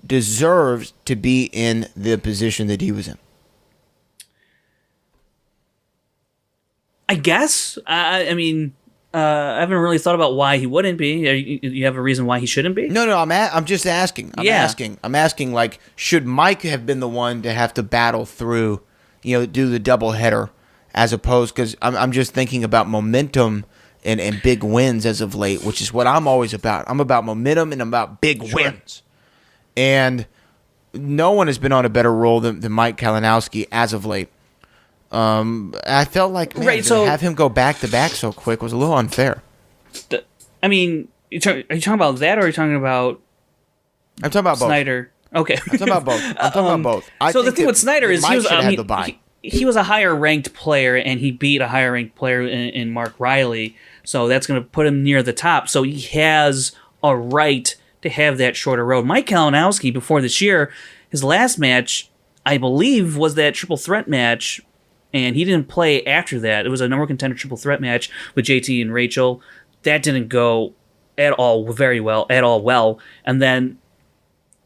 deserves to be in the position that he was in? I guess. I mean, I haven't really thought about why he wouldn't be. You have a reason why he shouldn't be? No. I'm just asking. I'm asking. Like, should Mike have been the one to have to battle through, do the double header, as opposed? Because I'm just thinking about momentum and big wins as of late, which is what I'm always about. I'm about momentum and I'm about big wins. And no one has been on a better roll than Mike Kalinowski as of late. I felt like to have him go back to back so quick was a little unfair. I mean, are you talking about that, or are you talking about? I'm talking about both. Snyder. Okay, I'm talking about both. So the thing with Snyder is he was a higher ranked player, and he beat a higher ranked player in Mark Riley. So that's going to put him near the top. So he has a right to have that shorter road. Mike Kalinowski, before this year, his last match, I believe, was that triple threat match. And he didn't play after that. It was a number one contender triple threat match with JT and Rachel. That didn't go at all well. And then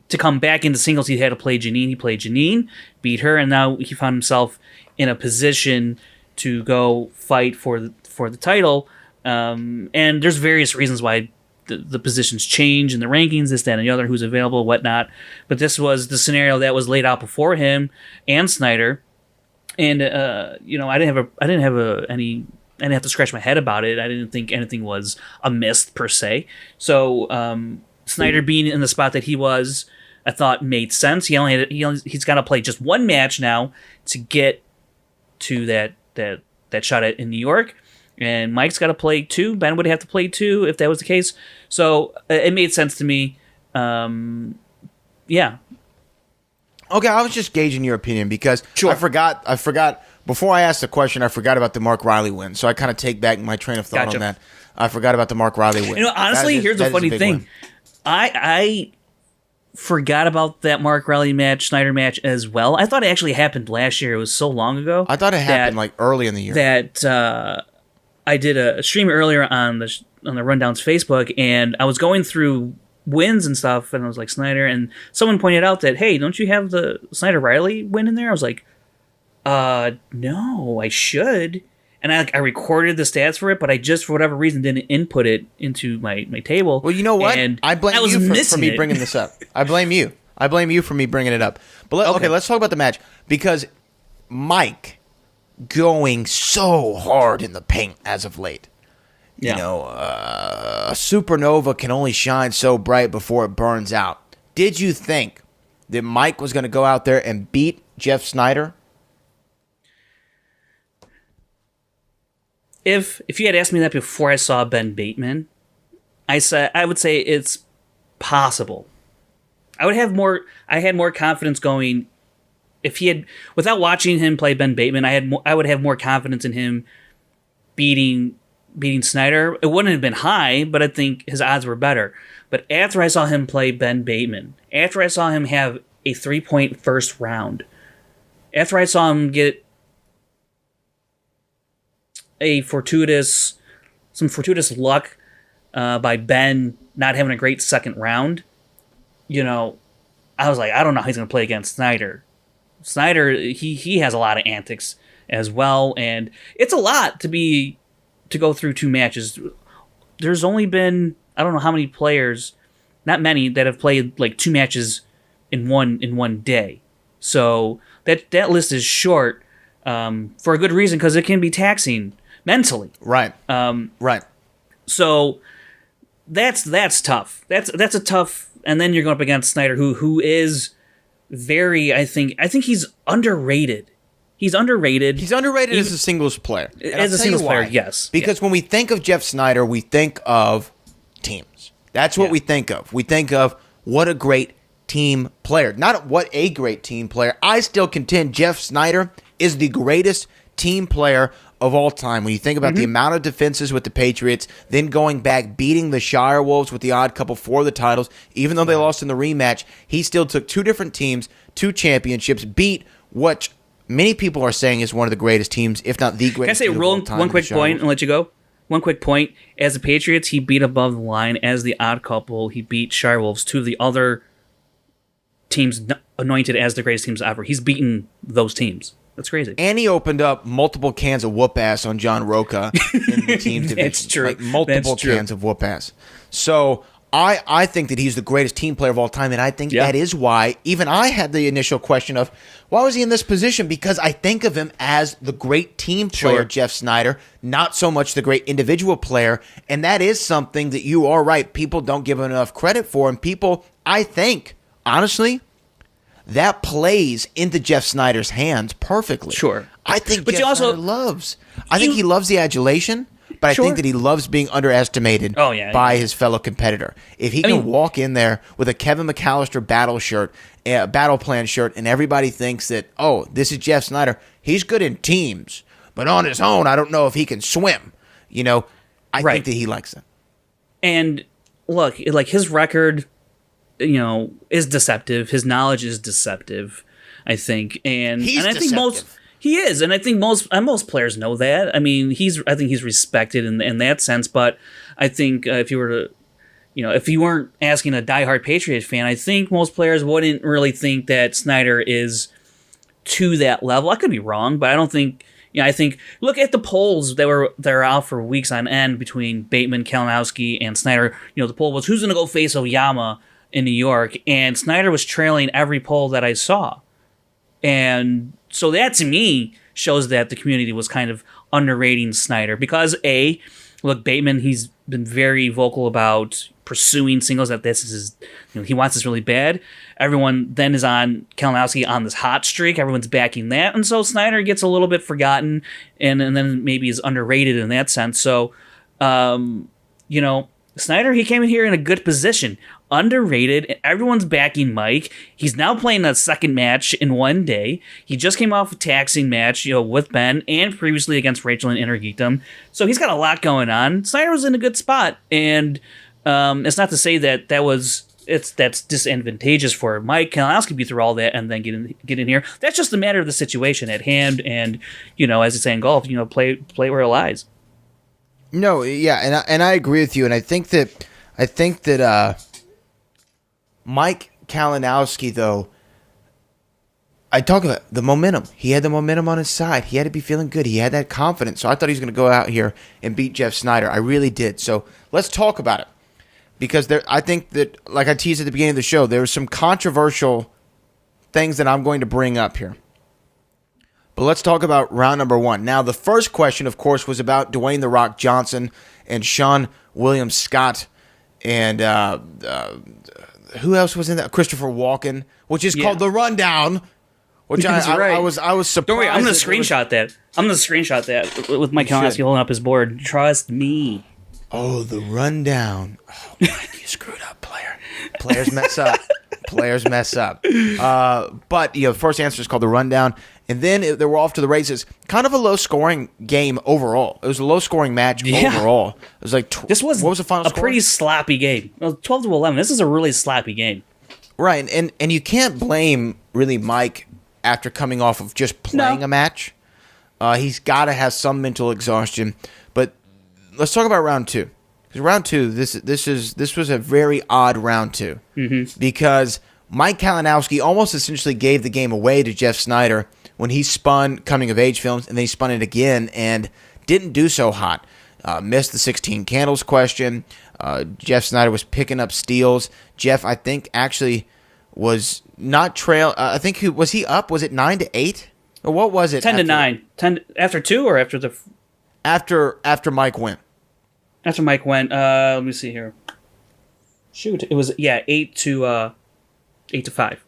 to come back into singles, he had to play Janine. He played Janine, beat her, and now he found himself in a position to go fight for the title. And there's various reasons why the positions change in the rankings, this, that, and the other, who's available, whatnot. But this was the scenario that was laid out before him and Snyder. And I didn't have to scratch my head about it. I didn't think anything was amiss per se. So Snyder being in the spot that he was, I thought made sense. He's got to play just one match now to get to that shot in New York, and Mike's got to play two. Ben would have to play two if that was the case. So it made sense to me. Yeah. Okay, I was just gauging your opinion because I forgot before I asked the question. I forgot about the Mark Riley win, so I kind of take back my train of thought on that. I forgot about the Mark Riley win. Honestly, here's the funny thing. Win. I forgot about that Mark Riley match, Snyder match as well. I thought it actually happened last year. It was so long ago. I thought it happened like early in the year. That I did a stream earlier on the Rundown's Facebook, and I was going through wins and stuff, and I was like, Snyder, and someone pointed out that, hey, don't you have the Snyder Riley win in there? I was like, no, I should. And I recorded the stats for it, but I just, for whatever reason, didn't input it into my table. Well, you know what? And I blame you for me bringing this up. I blame you. I blame you for me bringing it up. But let's talk about the match, because Mike going so hard in the paint as of late. Yeah. A supernova can only shine so bright before it burns out. Did you think that Mike was going to go out there and beat Jeff Snyder? If you had asked me that before I saw Ben Bateman, I would say it's possible. I had more confidence going if he had, without watching him play Ben Bateman, I would have more confidence in him beating Snyder. It wouldn't have been high, but I think his odds were better. But after I saw him play Ben Bateman, after I saw him have a 3-point first round, after I saw him get some fortuitous luck by Ben not having a great second round, I was like, I don't know how he's going to play against Snyder. Snyder, he has a lot of antics as well, and it's a lot to go through 2 matches. There's only been, I don't know how many players, not many, that have played like 2 matches in one day. So that list is short for a good reason, because it can be taxing mentally. Right. Right. So that's tough. That's a tough. And then you're going up against Snyder, who is very, I think he's underrated. He's underrated. He's underrated as a singles player. As a singles player, yes. Because when we think of Jeff Snyder, we think of teams. That's what we think of. We think of what a great team player. Not what a great team player. I still contend Jeff Snyder is the greatest team player of all time. When you think about the amount of defenses with the Patriots, then going back, beating the Shire Wolves with the odd couple for the titles, even though they lost in the rematch, he still took 2 different teams, 2 championships, beat what many people are saying is one of the greatest teams, if not the greatest. Can I say one quick point and let you go? One quick point. As the Patriots, he beat above the line. As the odd couple, he beat Shire Wolves, 2 of the other teams anointed as the greatest teams ever. He's beaten those teams. That's crazy. And he opened up multiple cans of whoop ass on John Roca in the team division. That's true. Like multiple cans of whoop ass. So I think that he's the greatest team player of all time, and I think that is why even I had the initial question of, why was he in this position? Because I think of him as the great team player, Jeff Snyder, not so much the great individual player, and that is something that you are right. People don't give him enough credit for, and people, I think, honestly, that plays into Jeff Snyder's hands perfectly. Sure. I think Jeff Snyder loves. I think he loves the adulation, but I think that he loves being underestimated by his fellow competitor. If he can walk in there with a Kevin McAllister battle plan shirt, and everybody thinks that, oh, this is Jeff Snyder. He's good in teams, but on his own, I don't know if he can swim. I think that he likes that. And look, like his record, is deceptive. His knowledge is deceptive, I think. And I think he is, and I think most players know that. I mean, I think he's respected in that sense. But I think if you were to, if you weren't asking a diehard Patriot fan, I think most players wouldn't really think that Snyder is to that level. I could be wrong, but I don't think. I think look at the polls that are out for weeks on end between Bateman, Kalinowski, and Snyder. The poll was who's going to go face Oyama in New York, and Snyder was trailing every poll that I saw. And so that, to me, shows that the community was kind of underrating Snyder because, look, Bateman, he's been very vocal about pursuing singles, that this is he wants this really bad. Everyone then is on Kalinowski on this hot streak. Everyone's backing that. And so Snyder gets a little bit forgotten and then maybe is underrated in that sense. So, Snyder, he came in here in a good position. Underrated. Everyone's backing Mike. He's now playing a second match in one day. He just came off a taxing match, with Ben and previously against Rachel and Intergeekdom. So he's got a lot going on. Snyder was in a good spot, and it's not to say that's disadvantageous for Mike Kalinowski to be through all that and then get in here. That's just a matter of the situation at hand, and as they say in golf, play where it lies. No, yeah, and I agree with you, and I think that Mike Kalinowski, though, I talk about the momentum. He had the momentum on his side. He had to be feeling good. He had that confidence. So I thought he was going to go out here and beat Jeff Snyder. I really did. So let's talk about it. Because I think that, like I teased at the beginning of the show, there were some controversial things that I'm going to bring up here. But let's talk about round number 1. Now, the first question, of course, was about Dwayne "The Rock" Johnson and Sean William Scott and who else was in that? Christopher Walken, which is Yeah. called The Rundown. Which That's right. I was surprised. Don't worry, I'm going to that there was- screenshot that. I'm going to screenshot that with Mike Kalinowski should. holding up his board. Trust me. Oh, The Rundown. Oh, Mike, you screwed up, player. Players mess up. Players mess up. But, the first answer is called The Rundown. And then they were off to the races. Kind of a low-scoring game overall. It was a low-scoring match overall. It was like, This was what was the final score? pretty sloppy game. Well, 12-11. This is a really sloppy game. Right, and you can't blame, really, Mike after coming off of just playing a match. He's got to have some mental exhaustion. But let's talk about round two. Because round two, this was a very odd round two. Mm-hmm. Because Mike Kalinowski almost essentially gave the game away to Jeff Snyder when he spun coming-of-age films, and then he spun it again and didn't do so hot. Missed the 16 Candles question. Jeff Snyder was picking up steals. Jeff, I think, actually was not trail. I think was he up? Was it 9-8? Or what was it? 10-9. 10 after two or after the after Mike went. after Mike went. Let me see here. Shoot, it was 8 to 5.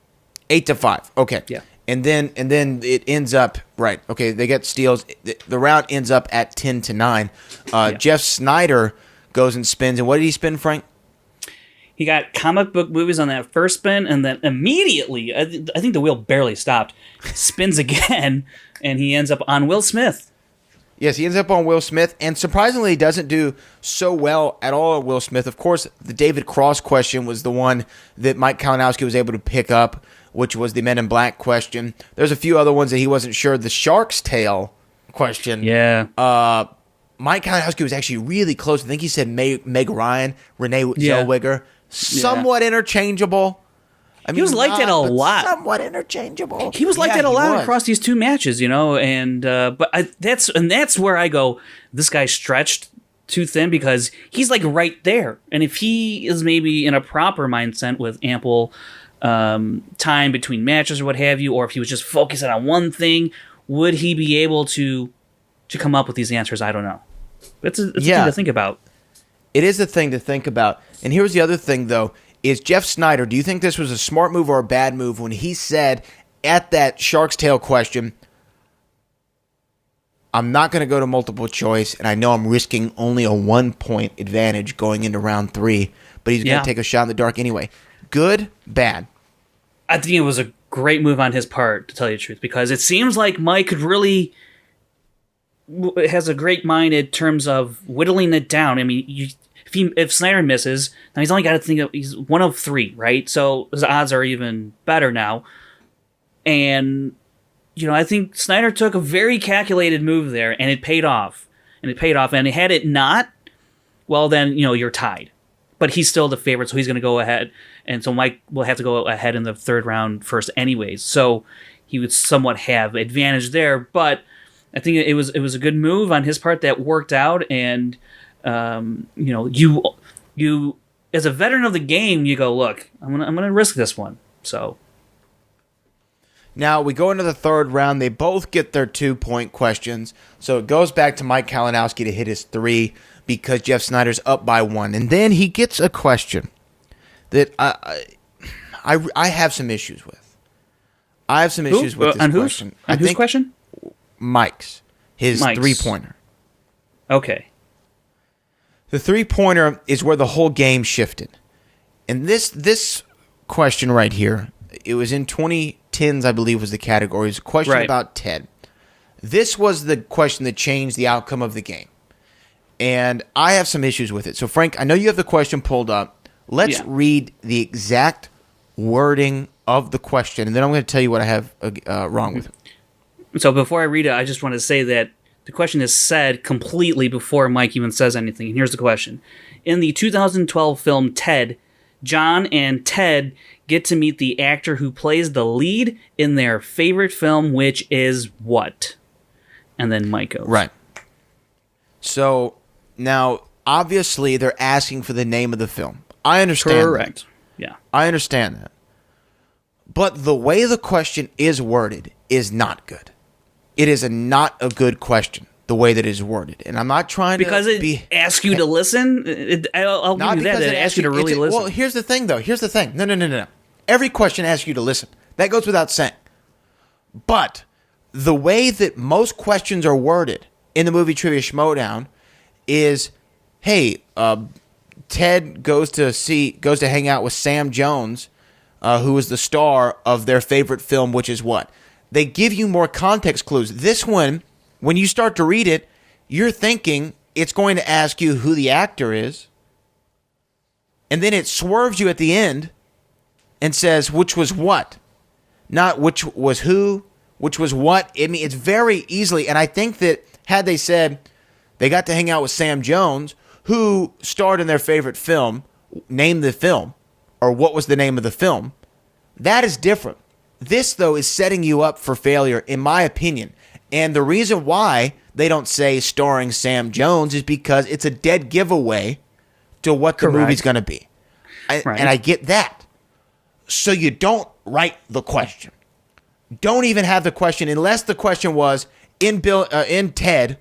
8-5. Okay. Yeah. And then it ends up right. Okay, they get steals. The round ends up at 10-9. Jeff Snyder goes and spins. And what did he spin, Frank? He got comic book movies on that first spin, and then immediately, I think the wheel barely stopped, spins again, and he ends up on Will Smith. Yes, he ends up on Will Smith, and surprisingly, he doesn't do so well at all at Will Smith. Of course, the David Cross question was the one that Mike Kalinowski was able to pick up, which was the Men in Black question. There's a few other ones that he wasn't sure. The Shark's Tale question. Yeah. Mike Kalinowski was actually really close. I think he said Meg Ryan, Renee Zellweger. Somewhat interchangeable. I mean, He was like that a lot. Somewhat interchangeable. He was like Yeah, that a he lot was. across these two matches, and that's where I go, this guy stretched too thin because he's like right there. And if he is maybe in a proper mindset with ample time between matches or what have you, or if he was just focusing on one thing, would he be able to come up with these answers? I don't know. It's a thing to think about. It is a thing to think about. And here's the other thing, though, is Jeff Snyder, do you think this was a smart move or a bad move when he said at that Shark's Tale question, I'm not going to go to multiple choice, and I know I'm risking only a 1-point advantage going into round 3, but he's going to take a shot in the dark anyway. Good, bad? I think it was a great move on his part, to tell you the truth, because it seems like Mike could really has a great mind in terms of whittling it down. I mean, if Snyder misses, now he's only got to think of he's 1 of 3, right? So his odds are even better now. And I think Snyder took a very calculated move there, and it paid off. And had it not, well, then you're tied. But he's still the favorite, so he's going to go ahead. And so Mike will have to go ahead in the third round first, anyways. So he would somewhat have advantage there, but I think it was a good move on his part that worked out, and you as a veteran of the game, you go, look, I'm gonna risk this one. So now we go into the third round. They both get their 2-point questions, so it goes back to Mike Kalinowski to hit his 3 because Jeff Snyder's up by 1, and then he gets a question that I have some issues with. I have some issues with this question. On whose question? Mike's. His 3-pointer. Okay. The 3-pointer is where the whole game shifted. And this question right here, it was in 2010s, I believe, was the category. It was a question about Ted. This was the question that changed the outcome of the game. And I have some issues with it. So, Frank, I know you have the question pulled up. Let's read the exact wording of the question, and then I'm going to tell you what I have wrong with it. So before I read it, I just want to say that the question is said completely before Mike even says anything. And here's the question. In the 2012 film Ted, John and Ted get to meet the actor who plays the lead in their favorite film, which is what? And then Mike goes. Right. So, now, obviously, they're asking for the name of the film. I understand Correct. Yeah. I understand that. But the way the question is worded is not good. It is not a good question. the way that it is worded. And I'm not trying because to it asks you to listen. I'll give you that. It asks you to really listen. Well, here's the thing, though. Here's the thing. No. Every question asks you to listen. That goes without saying. But the way that most questions are worded in the movie Trivia Schmoedown is, hey, Ted goes to hang out with Sam Jones, who is the star of their favorite film, which is what? They give you more context clues. This one, when you start to read it, you're thinking it's going to ask you who the actor is, and then it swerves you at the end and says which was what, not which was who, which was what. I mean, it's very easily, and I think that had they said they got to hang out with Sam Jones, who starred in their favorite film, name the film, or what was the name of the film, that is different. This, though, is setting you up for failure, in my opinion. And the reason why they don't say starring Sam Jones is because it's a dead giveaway to what the movie's going to be. And I get that. So you don't write the question. Don't even have the question unless the question was, in Ted,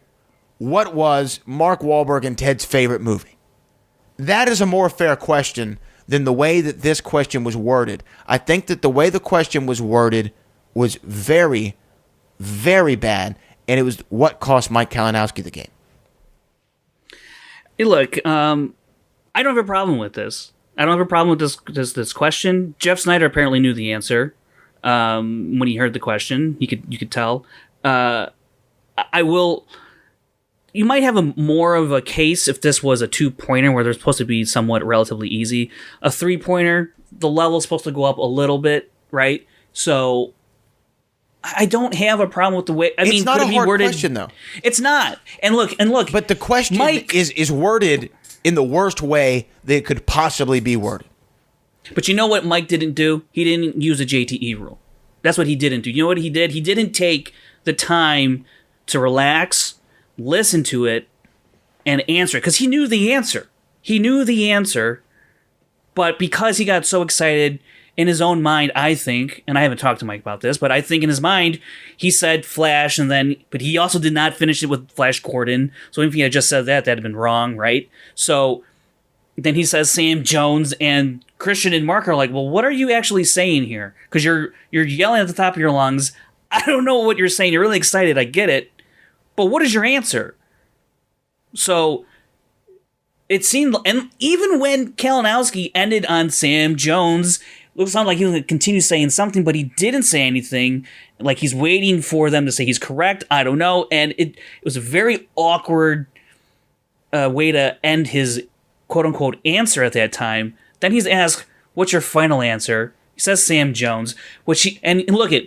what was Mark Wahlberg and Ted's favorite movie? That is a more fair question than the way that this question was worded. I think that the way the question was worded was very, very bad, and it was what cost Mike Kalinowski the game. Hey, look, I don't have a problem with this. I don't have a problem with this question. Jeff Snyder apparently knew the answer when he heard the question. You could tell. I will. You might have more of a case if this was a 2-pointer where they're supposed to be somewhat relatively easy. A 3-pointer, the level's supposed to go up a little bit, right? So I don't have a problem with the way. I mean, it's not a hard question, though. It's not. And look. But the question is worded in the worst way that it could possibly be worded. But you know what Mike didn't do? He didn't use a JTE rule. That's what he didn't do. You know what he did? He didn't take the time to relax, listen to it, and answer it. Because he knew the answer. But because he got so excited in his own mind, I think, and I haven't talked to Mike about this, but I think in his mind, he said Flash, but he also did not finish it with Flash Gordon. So if he had just said that'd have been wrong, right? So then he says Sam Jones, and Christian and Mark are like, well, what are you actually saying here? Because you're yelling at the top of your lungs. I don't know what you're saying. You're really excited. I get it. But what is your answer? So it seemed, and even when Kalinowski ended on Sam Jones, it sounded like he was going to continue saying something, but he didn't say anything. Like he's waiting for them to say he's correct. I don't know. And it was a very awkward way to end his quote-unquote answer at that time. Then he's asked, what's your final answer? He says Sam Jones, and look at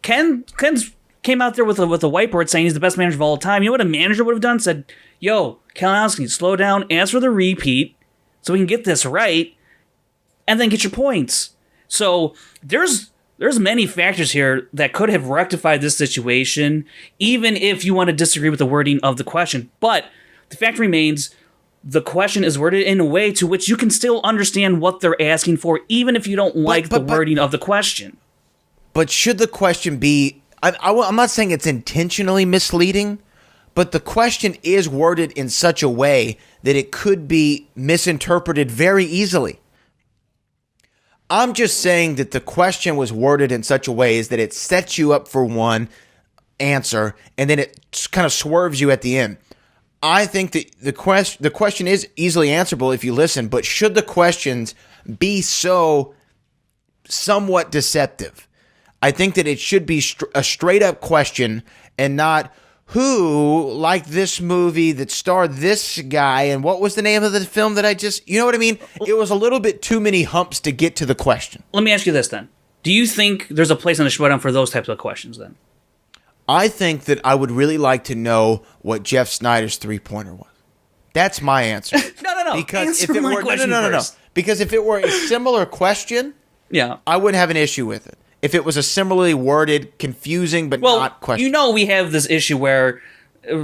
Ken's came out there with a whiteboard saying he's the best manager of all time. You know what a manager would have done? Said, yo, Kalinowski, slow down, ask for the repeat so we can get this right, and then get your points. So there's many factors here that could have rectified this situation, even if you want to disagree with the wording of the question. But the fact remains, the question is worded in a way to which you can still understand what they're asking for, even if you don't like the wording of the question. But should the question be... I'm not saying it's intentionally misleading, but the question is worded in such a way that it could be misinterpreted very easily. I'm just saying that the question was worded in such a way is that it sets you up for one answer, and then it kind of swerves you at the end. I think that the question is easily answerable if you listen, but should the questions be so somewhat deceptive? I think that it should be a straight-up question and not who liked this movie that starred this guy and what was the name of the film that you know what I mean? It was a little bit too many humps to get to the question. Let me ask you this then. Do you think there's a place on the Schmoedown for those types of questions then? I think that I would really like to know what Jeff Snyder's 3-pointer was. That's my answer. No. Because answer my question first. Because if it were a similar question, yeah, I wouldn't have an issue with it. If it was a similarly worded, confusing but not question. You know, we have this issue where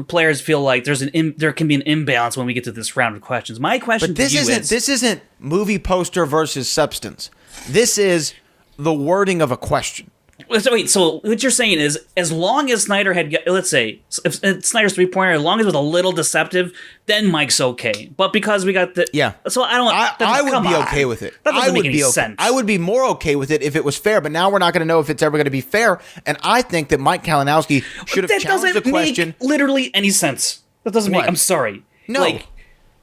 players feel like there can be an imbalance when we get to this round of questions. My question to you is... This isn't movie poster versus substance. This is the wording of a question. So wait, so what you're saying is, as long as Snyder let's say, if Snyder's 3-pointer, as long as it was a little deceptive, then Mike's okay. But because we got the... Yeah. So I would be okay with it. That doesn't make any sense. I would be more okay with it if it was fair, but now we're not going to know if it's ever going to be fair. And I think that Mike Kalinowski should have challenged the question. That doesn't make literally any sense. That doesn't make... I'm sorry. No.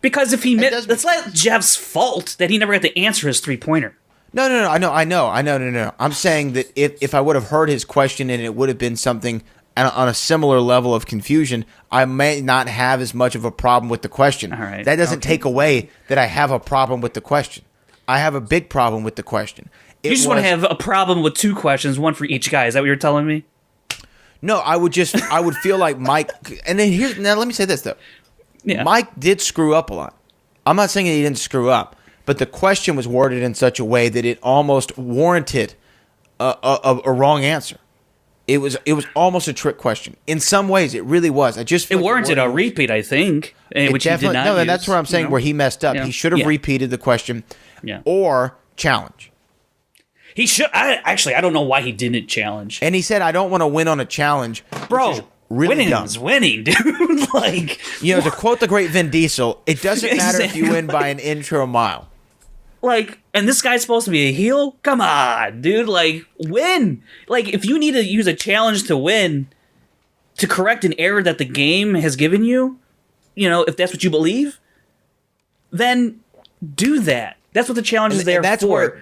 Because if he... That's not Jeff's fault that he never got to answer his 3-pointer. No, I know. I'm saying that if I would have heard his question and it would have been something on a similar level of confusion, I may not have as much of a problem with the question. All right. That doesn't take away that I have a problem with the question. I have a big problem with the question. You just want to have a problem with 2 questions, one for each guy. Is that what you're telling me? No, I would feel like Mike, and then now let me say this though. Yeah. Mike did screw up a lot. I'm not saying that he didn't screw up. But the question was worded in such a way that it almost warranted a wrong answer. It was almost a trick question. In some ways, it really was. I just feel it warranted a repeat, I think, which he did not use. No, that's where I'm saying where he messed up. Yeah. He should have repeated the question or challenge. He should. I don't know why he didn't challenge. And he said, "I don't want to win on a challenge." Bro, really winning is winning, dude. Like, to quote the great Vin Diesel, it doesn't matter if you win by an inch or a mile. Like, and this guy's supposed to be a heel? Come on, dude. Like, win. Like, if you need to use a challenge to win, to correct an error that the game has given you, if that's what you believe, then do that. That's what the challenge is there for.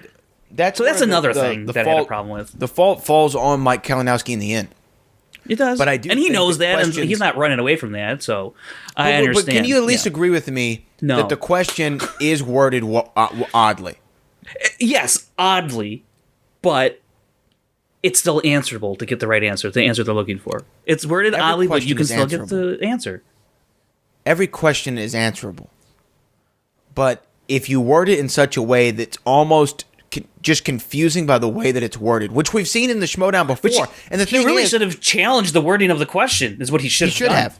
That's another thing that I had a problem with. The fault falls on Mike Kalinowski in the end. It does. But I do, and he knows that, and he's not running away from that, so I understand. But can you at least agree with me that the question is worded oddly? Yes, oddly, but it's still answerable to get the right answer, the answer they're looking for. It's worded oddly, but you can still get the answer. Every question is answerable. But if you word it in such a way that's almost just confusing by the way that it's worded, which we've seen in the Schmoedown before. And the thing really should have challenged the wording of the question, is what he should have.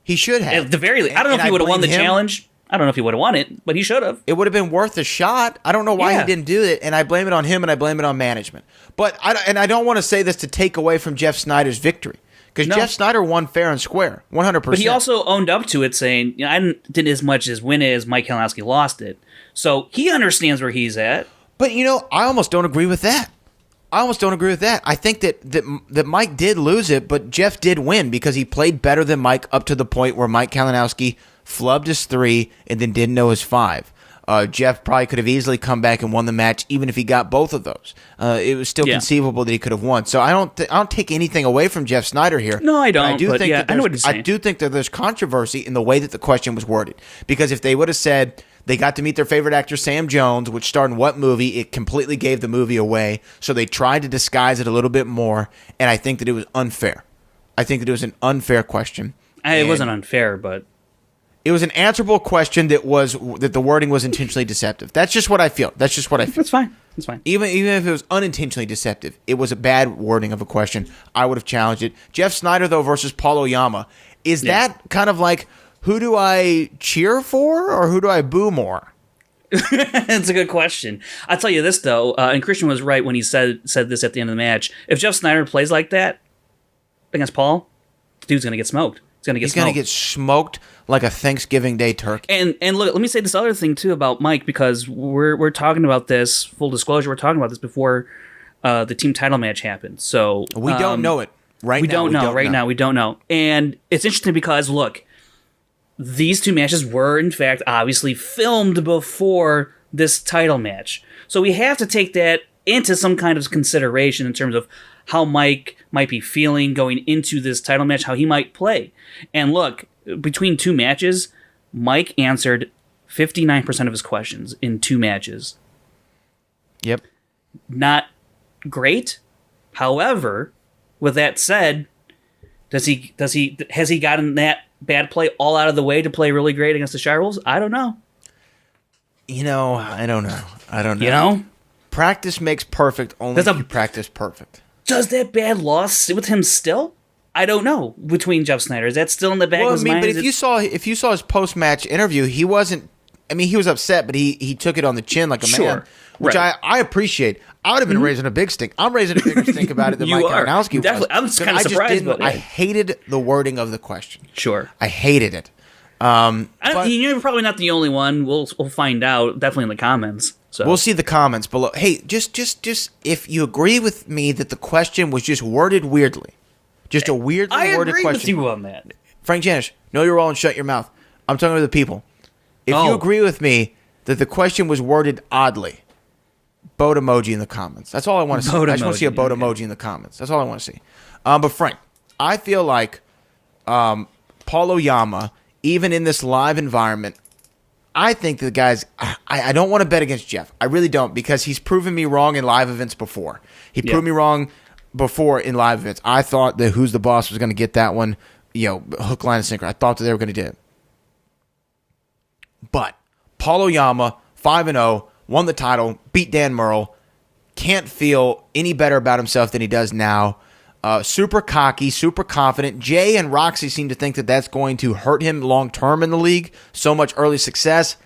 He should have. At the very least. I don't know if he would have won the challenge. I don't know if he would have won it, but he should have. It would have been worth a shot. I don't know why he didn't do it, and I blame it on him, and I blame it on management. But I don't want to say this to take away from Jeff Snyder's victory, because Jeff Snyder won fair and square, 100%. But he also owned up to it, saying, I didn't as much as win it as Mike Kalinowski lost it. So he understands where he's at. But, I almost don't agree with that. I think that Mike did lose it, but Jeff did win because he played better than Mike up to the point where Mike Kalinowski flubbed his 3 and then didn't know his 5. Jeff probably could have easily come back and won the match even if he got both of those. It was still conceivable that he could have won. So I don't take anything away from Jeff Snyder here. No, I don't. I do think that there's controversy in the way that the question was worded, because if they would have said they got to meet their favorite actor, Sam Jones, which starred in what movie, it completely gave the movie away. So they tried to disguise it a little bit more, and I think that it was unfair. I think that it was an unfair question. It wasn't unfair, but it was an answerable question that the wording was intentionally deceptive. That's just what I feel. That's fine. That's fine. Even if it was unintentionally deceptive, it was a bad wording of a question. I would have challenged it. Jeff Snyder, though, versus Paul Oyama. Is that kind of like, who do I cheer for or who do I boo more? It's a good question. I'll tell you this, though, and Christian was right when he said this at the end of the match. If Jeff Snyder plays like that against Paul, the dude's going to get smoked. He's going to get smoked like a Thanksgiving Day turkey. And look, let me say this other thing, too, about Mike, because we're talking about this, full disclosure, we're talking about this before the team title match happened. So we don't know it right now. We don't know. And it's interesting because, look, these two matches were, in fact, obviously filmed before this title match. So we have to take that into some kind of consideration in terms of how Mike might be feeling going into this title match, how he might play. And look, between two matches, Mike answered 59% of his questions in 2 matches. Yep. Not great. However, with that said, has he gotten that bad play all out of the way to play really great against the Shirelles? I don't know. I don't know. Practice makes perfect only if you practice perfect. Does that bad loss sit with him still? I don't know. Between Jeff Snyder, is that still in the back of his mind? But if you saw his post-match interview, he wasn't. I mean, he was upset, but he took it on the chin like a man. which Right. I appreciate. I would have been raising a big stink. I'm raising a bigger stink about it than Mike Kalinowski was. Definitely. I'm just kind of surprised about I it. hated the wording of the question. Sure. I hated it. You're probably not the only one. We'll find out definitely in the comments. So We'll see the comments below. Hey, just if you agree with me that the question was just worded weirdly, just a weirdly worded agree question. with you on that. Frank Janisch, know your role and shut your mouth. I'm talking to the people. If you agree with me that the question was worded oddly, boat emoji in the comments. That's all I want to see. I just want to see a boat emoji in the comments. That's all I want to see. But Frank, I feel like Paul Oyama, even in this live environment, I think the guys, I don't want to bet against Jeff. I really don't, because he's proven me wrong in live events before. He proved me wrong before in live events. I thought that Who's the Boss was going to get that one, hook, line, and sinker. I thought that they were going to do it. But Paul Oyama, 5-0, won the title, beat Dan Murrell, can't feel any better about himself than he does now. Super cocky, super confident. Jay and Roxy seem to think that that's going to hurt him long-term in the league. So much early success.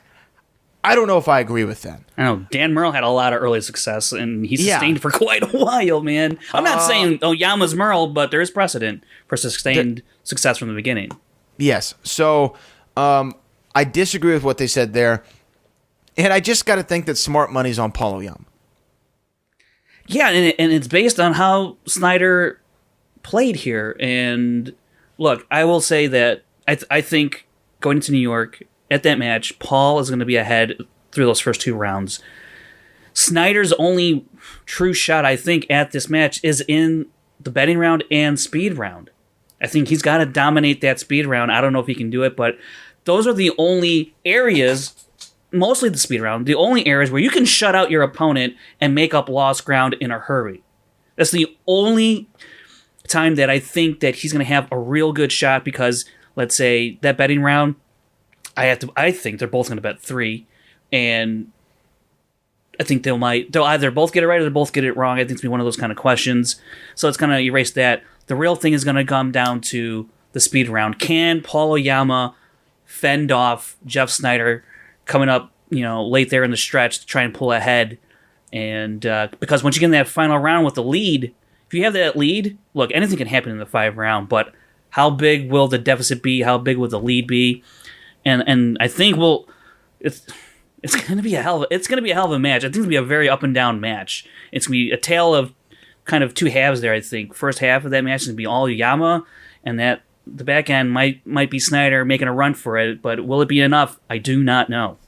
I don't know if I agree with that. I know Dan Murrell had a lot of early success, and he sustained for quite a while, man. I'm not saying Oyama's Murrell, but there is precedent for sustained success from the beginning. Yes. So I disagree with what they said there. And I just got to think that smart money's on Paul Oyama. Yeah, and it's based on how Snyder played here. And look, I will say that I think going into New York at that match, Paul is going to be ahead through those first two rounds. Snyder's only true shot, I think, at this match is in the betting round and speed round. I think he's got to dominate that speed round. I don't know if he can do it, but those are the only areas, mostly the speed round, the only areas where you can shut out your opponent and make up lost ground in a hurry. That's the only time that I think that he's going to have a real good shot, because let's say that betting round, I think they're both going to bet 3, and I think they'll either both get it right or they'll both get it wrong. I think it's be one of those kind of questions. So it's going to erase that. The real thing is going to come down to the speed round. Can Paul Oyama fend off Jeff Snyder coming up, late there in the stretch to try and pull ahead? And because once you get in that final round with the lead, if you have that lead, look, anything can happen in the 5 round, but how big will the deficit be? How big will the lead be? And I think it's going to be a hell of a match. I think it's going to be a very up and down match. It's going to be a tale of kind of two halves there, I think. First half of that match is going to be all Oyama, and that the back end might be Snyder making a run for it, but will it be enough? I do not know.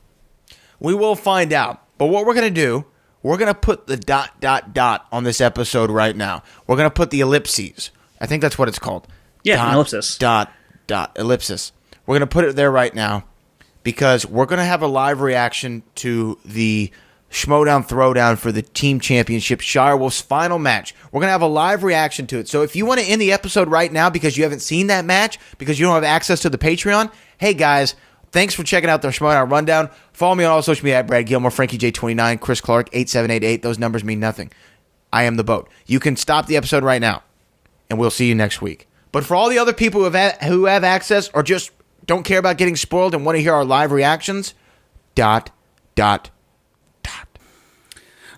We will find out. But what we're going to do, we're going to put the ... on this episode right now. We're going to put the ellipses. I think that's what it's called. Yeah, an ellipsis. ... ellipsis. We're going to put it there right now because we're going to have a live reaction to the Schmoedown Throwdown for the team championship, Shire Wolf's final match. We're going to have a live reaction to it. So if you want to end the episode right now because you haven't seen that match, because you don't have access to the Patreon, hey guys, thanks for checking out the Schmoedown Rundown. Follow me on all social media at Brad Gilmore, Frankie J29, Chris Clark, 8788. Those numbers mean nothing. I am the boat. You can stop the episode right now, and we'll see you next week. But for all the other people who have access or just don't care about getting spoiled and want to hear our live reactions, ...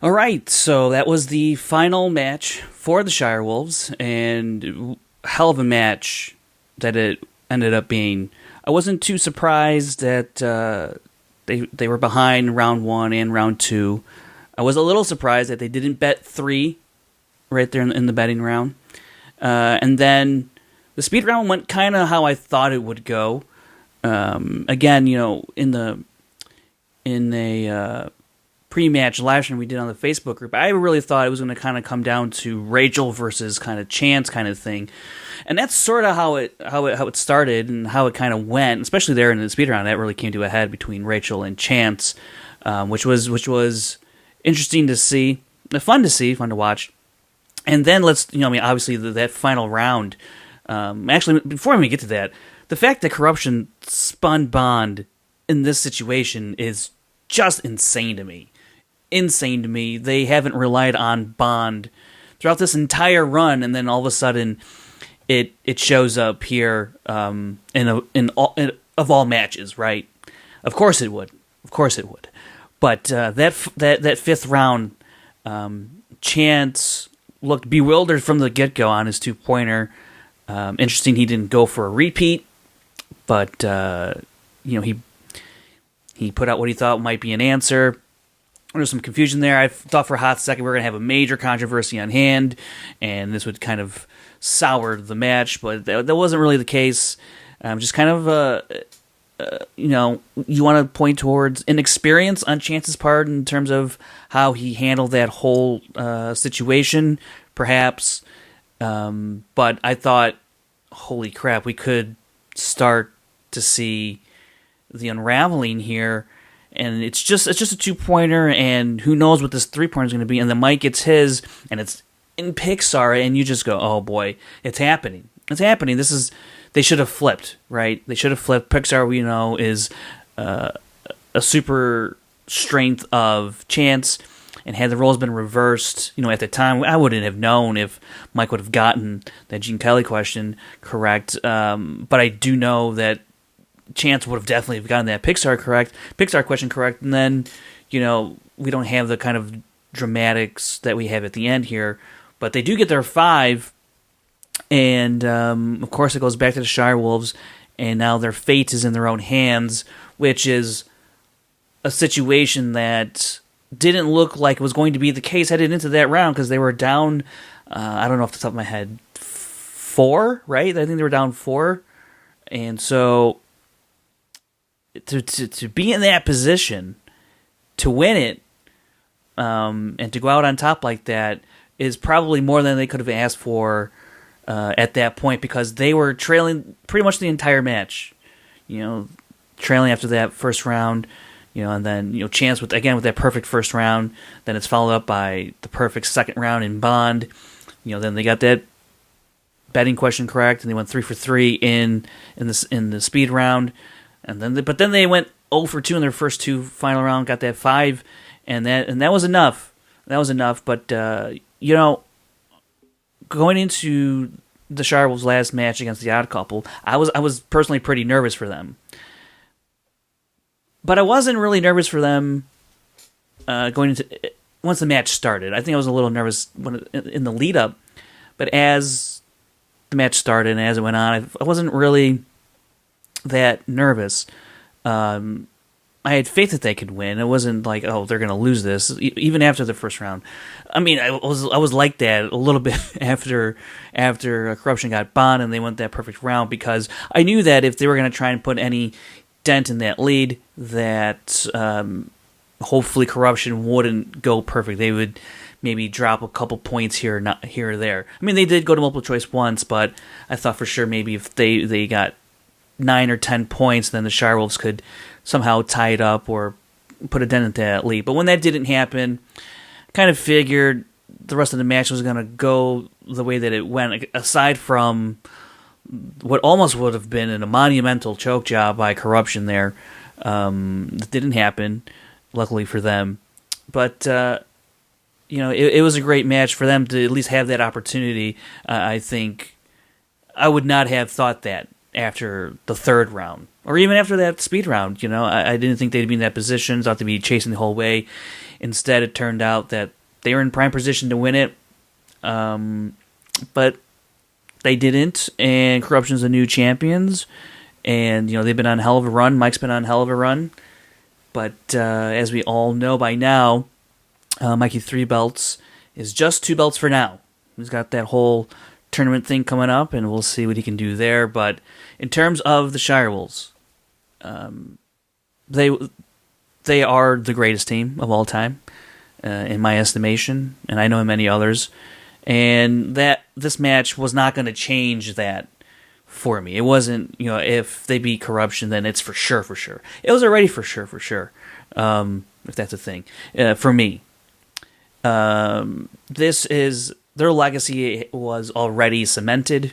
All right, so that was the final match for the Shire Wolves, and hell of a match that it ended up being. I wasn't too surprised that they were behind round 1 and round 2. I was a little surprised that they didn't bet 3 right there in the betting round. And then the speed round went kind of how I thought it would go. Again, in the pre-match live stream we did on the Facebook group, I really thought it was going to kind of come down to Rachel versus kind of Chance kind of thing, and that's sort of how it started and how it kind of went, especially there in the speed round. That really came to a head between Rachel and Chance, which was interesting to see, fun to watch. And then obviously that final round. Actually, before we get to that, the fact that Corruption spun Bond in this situation is just insane to me. They haven't relied on Bond throughout this entire run, and then all of a sudden, it shows up here of all matches, right? Of course it would. But that fifth round, Chance looked bewildered from the get-go on his two-pointer. Interesting he didn't go for a repeat, but he put out what he thought might be an answer. There was some confusion there. I thought for a hot second we were going to have a major controversy on hand, and this would kind of sour the match, but that wasn't really the case. Just kind of, you want to point towards inexperience on Chance's part in terms of how he handled that whole situation, perhaps. But I thought, holy crap, we could start to see the unraveling here. And it's just a 2-pointer, and who knows what this 3-pointer is going to be. And then Mike gets his, and it's in Pixar, and you just go, oh boy, it's happening. It's happening. They should have flipped, right? They should have flipped. Pixar, we know, is a super strength of Chance, and had the roles been reversed, at the time, I wouldn't have known if Mike would have gotten that Gene Kelly question correct. But I do know that Chance would have definitely gotten that Pixar question correct, and then, we don't have the kind of dramatics that we have at the end here, but they do get their 5, and of course it goes back to the Shire Wolves, and now their fate is in their own hands, which is a situation that didn't look like it was going to be the case headed into that round, because they were down, I don't know off the top of my head, 4, right? I think they were down 4, and so to be in that position, to win it, and to go out on top like that is probably more than they could have asked for at that point, because they were trailing pretty much the entire match. Trailing after that first round, and then Chance with that perfect first round. Then it's followed up by the perfect second round in Bond. Then they got that betting question correct, and they went 3 for 3 in the speed round. And then they went 0 for 2 in their first 2 final round, got that 5, and that was enough. That was enough. But going into the Shire Wolves' last match against the Odd Couple, I was personally pretty nervous for them. But I wasn't really nervous for them going into once the match started. I think I was a little nervous in the lead up, but as the match started and as it went on, I wasn't really that nervous. I had faith that they could win. It wasn't like, oh, they're going to lose this, even after the first round. I mean, I was like that a little bit after Corruption got Bond and they went that perfect round, because I knew that if they were going to try and put any dent in that lead, that hopefully Corruption wouldn't go perfect. They would maybe drop a couple points here or there. I mean, they did go to multiple choice once, but I thought for sure maybe if they got 9 or 10 points, then the Shire Wolves could somehow tie it up or put a dent into that lead. But when that didn't happen, kind of figured the rest of the match was going to go the way that it went, aside from what almost would have been a monumental choke job by Corruption there. That didn't happen, luckily for them. But, it was a great match for them to at least have that opportunity. I think I would not have thought that after the third round, or even after that speed round. I didn't think they'd be in that position, thought they'd be chasing the whole way. Instead, it turned out that they were in prime position to win it, but they didn't, and Corruption's the new champions, and they've been on a hell of a run. Mike's been on a hell of a run, but as we all know by now, Mikey 3 belts is just 2 belts for now. He's got that whole tournament thing coming up, and we'll see what he can do there. But in terms of the Shire Wolves, they are the greatest team of all time, in my estimation, and I know many others. And that this match was not going to change that for me. It wasn't, if they beat Corruption, then it's for sure. It was already for sure, if that's a thing. For me, this is, their legacy was already cemented,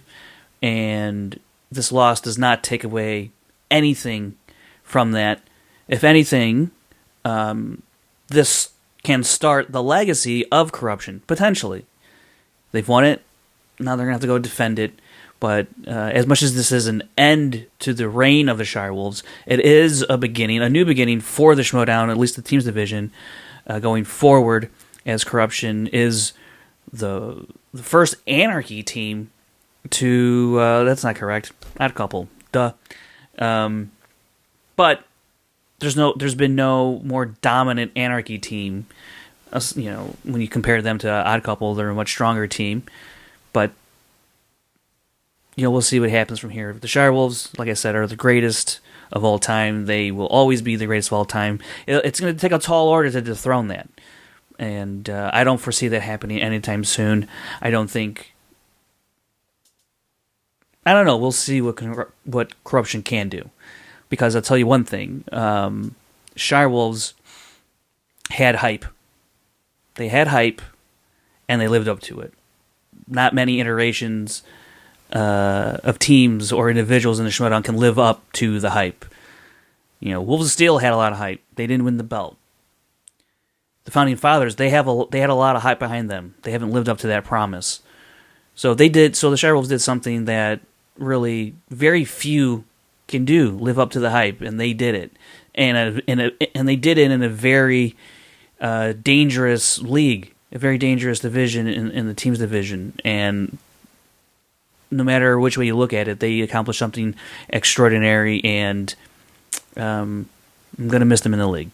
and this loss does not take away anything from that. If anything, this can start the legacy of Corruption, potentially. They've won it, now they're going to have to go defend it, But as much as this is an end to the reign of the Shirewolves, it is a beginning, a new beginning for the Schmoedown, at least the teams division, going forward, as Corruption is the first Anarchy team to... that's not correct. Odd Couple. Duh. But there's been no more dominant Anarchy team. When you compare them to Odd Couple, they're a much stronger team. But we'll see what happens from here. The Shirewolves, like I said, are the greatest of all time. They will always be the greatest of all time. It's going to take a tall order to dethrone that. And I don't foresee that happening anytime soon. I don't know. We'll see what Corruption can do. Because I'll tell you one thing. Shirewolves had hype. They had hype, and they lived up to it. Not many iterations of teams or individuals in the Schmoedown can live up to the hype. Wolves of Steel had a lot of hype. They didn't win the belt. The Founding Fathers, they had a lot of hype behind them. They haven't lived up to that promise. So the Shirewolves did something that really very few can do, live up to the hype, and they did it. And they did it in a very dangerous league, a very dangerous division in the teams division. And no matter which way you look at it, they accomplished something extraordinary, and I'm going to miss them in the league.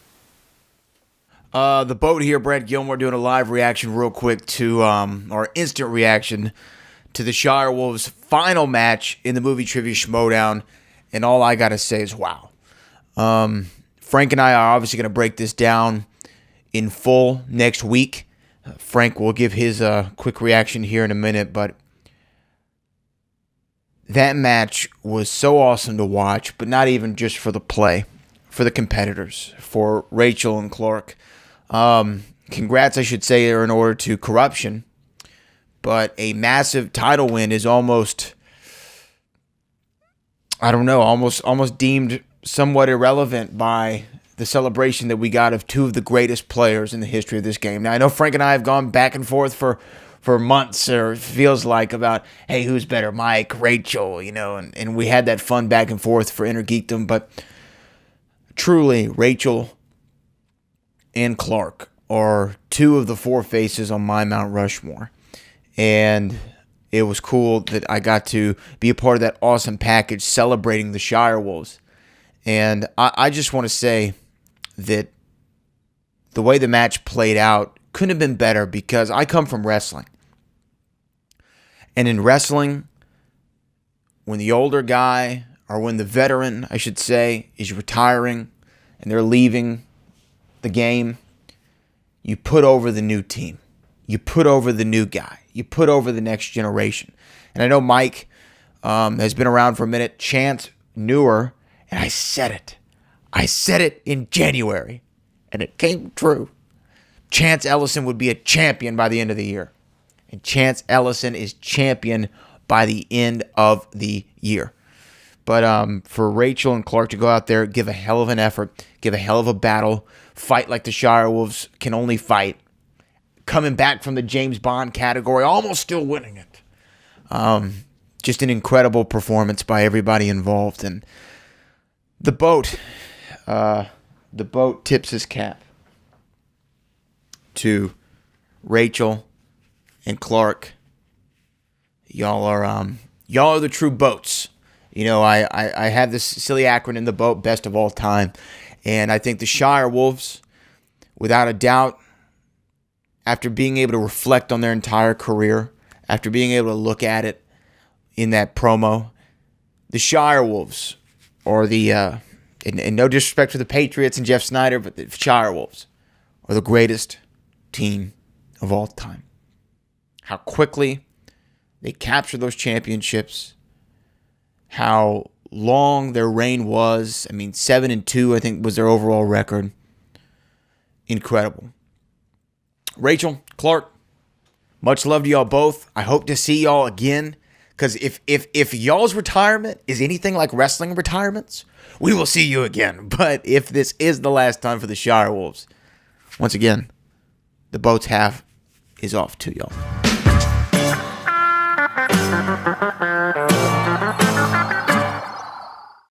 The boat here, Brad Gilmore, doing a live reaction real quick to, or instant reaction to the Shirewolves' final match in the movie Trivia Schmoedown, and all I got to say is wow. Frank and I are obviously going to break this down in full next week. Frank will give his quick reaction here in a minute, but that match was so awesome to watch, but not even just for the play, for the competitors, for Rachel and Clark. Congrats, I should say, are in order to Corruption, but a massive title win is almost, I don't know, almost deemed somewhat irrelevant by the celebration that we got of two of the greatest players in the history of this game. Now, I know Frank and I have gone back and forth for months, or it feels like, about, hey, who's better, Mike, Rachel, and we had that fun back and forth for Inner Geekdom, but truly, Rachel and Clark are two of the four faces on my Mount Rushmore, and it was cool that I got to be a part of that awesome package celebrating the Shirewolves. And I just want to say that the way the match played out couldn't have been better, because I come from wrestling. And in wrestling, when the older guy, or when the veteran, I should say, is retiring and they're leaving the game, you put over the new team. You put over the new guy. You put over the next generation. And I know Mike has been around for a minute. Chance, newer. And I said it. I said it in January. And it came true. Chance Ellison would be a champion by the end of the year. And Chance Ellison is champion by the end of the year. But for Rachel and Clark to go out there, give a hell of an effort, give a hell of a battle, fight like the Shirewolves can only fight, coming back from the James Bond category, almost still winning it. Just an incredible performance by everybody involved. And the boat tips his cap to Rachel and Clark. Y'all are the true boats. I have this silly acronym, the boat, best of all time. And I think the Shirewolves, without a doubt, after being able to reflect on their entire career, after being able to look at it in that promo, the Shirewolves, or the, and no disrespect to the Patriots and Jeff Snyder, but the Shirewolves are the greatest team of all time. How quickly they captured those championships, how long their reign was. 7-2, I think, was their overall record. Incredible. Rachel, Clark, much love to y'all both. I hope to see y'all again, because if y'all's retirement is anything like wrestling retirements, we will see you again. But if this is the last time for the Shirewolves, once again, the boat's half is off to y'all.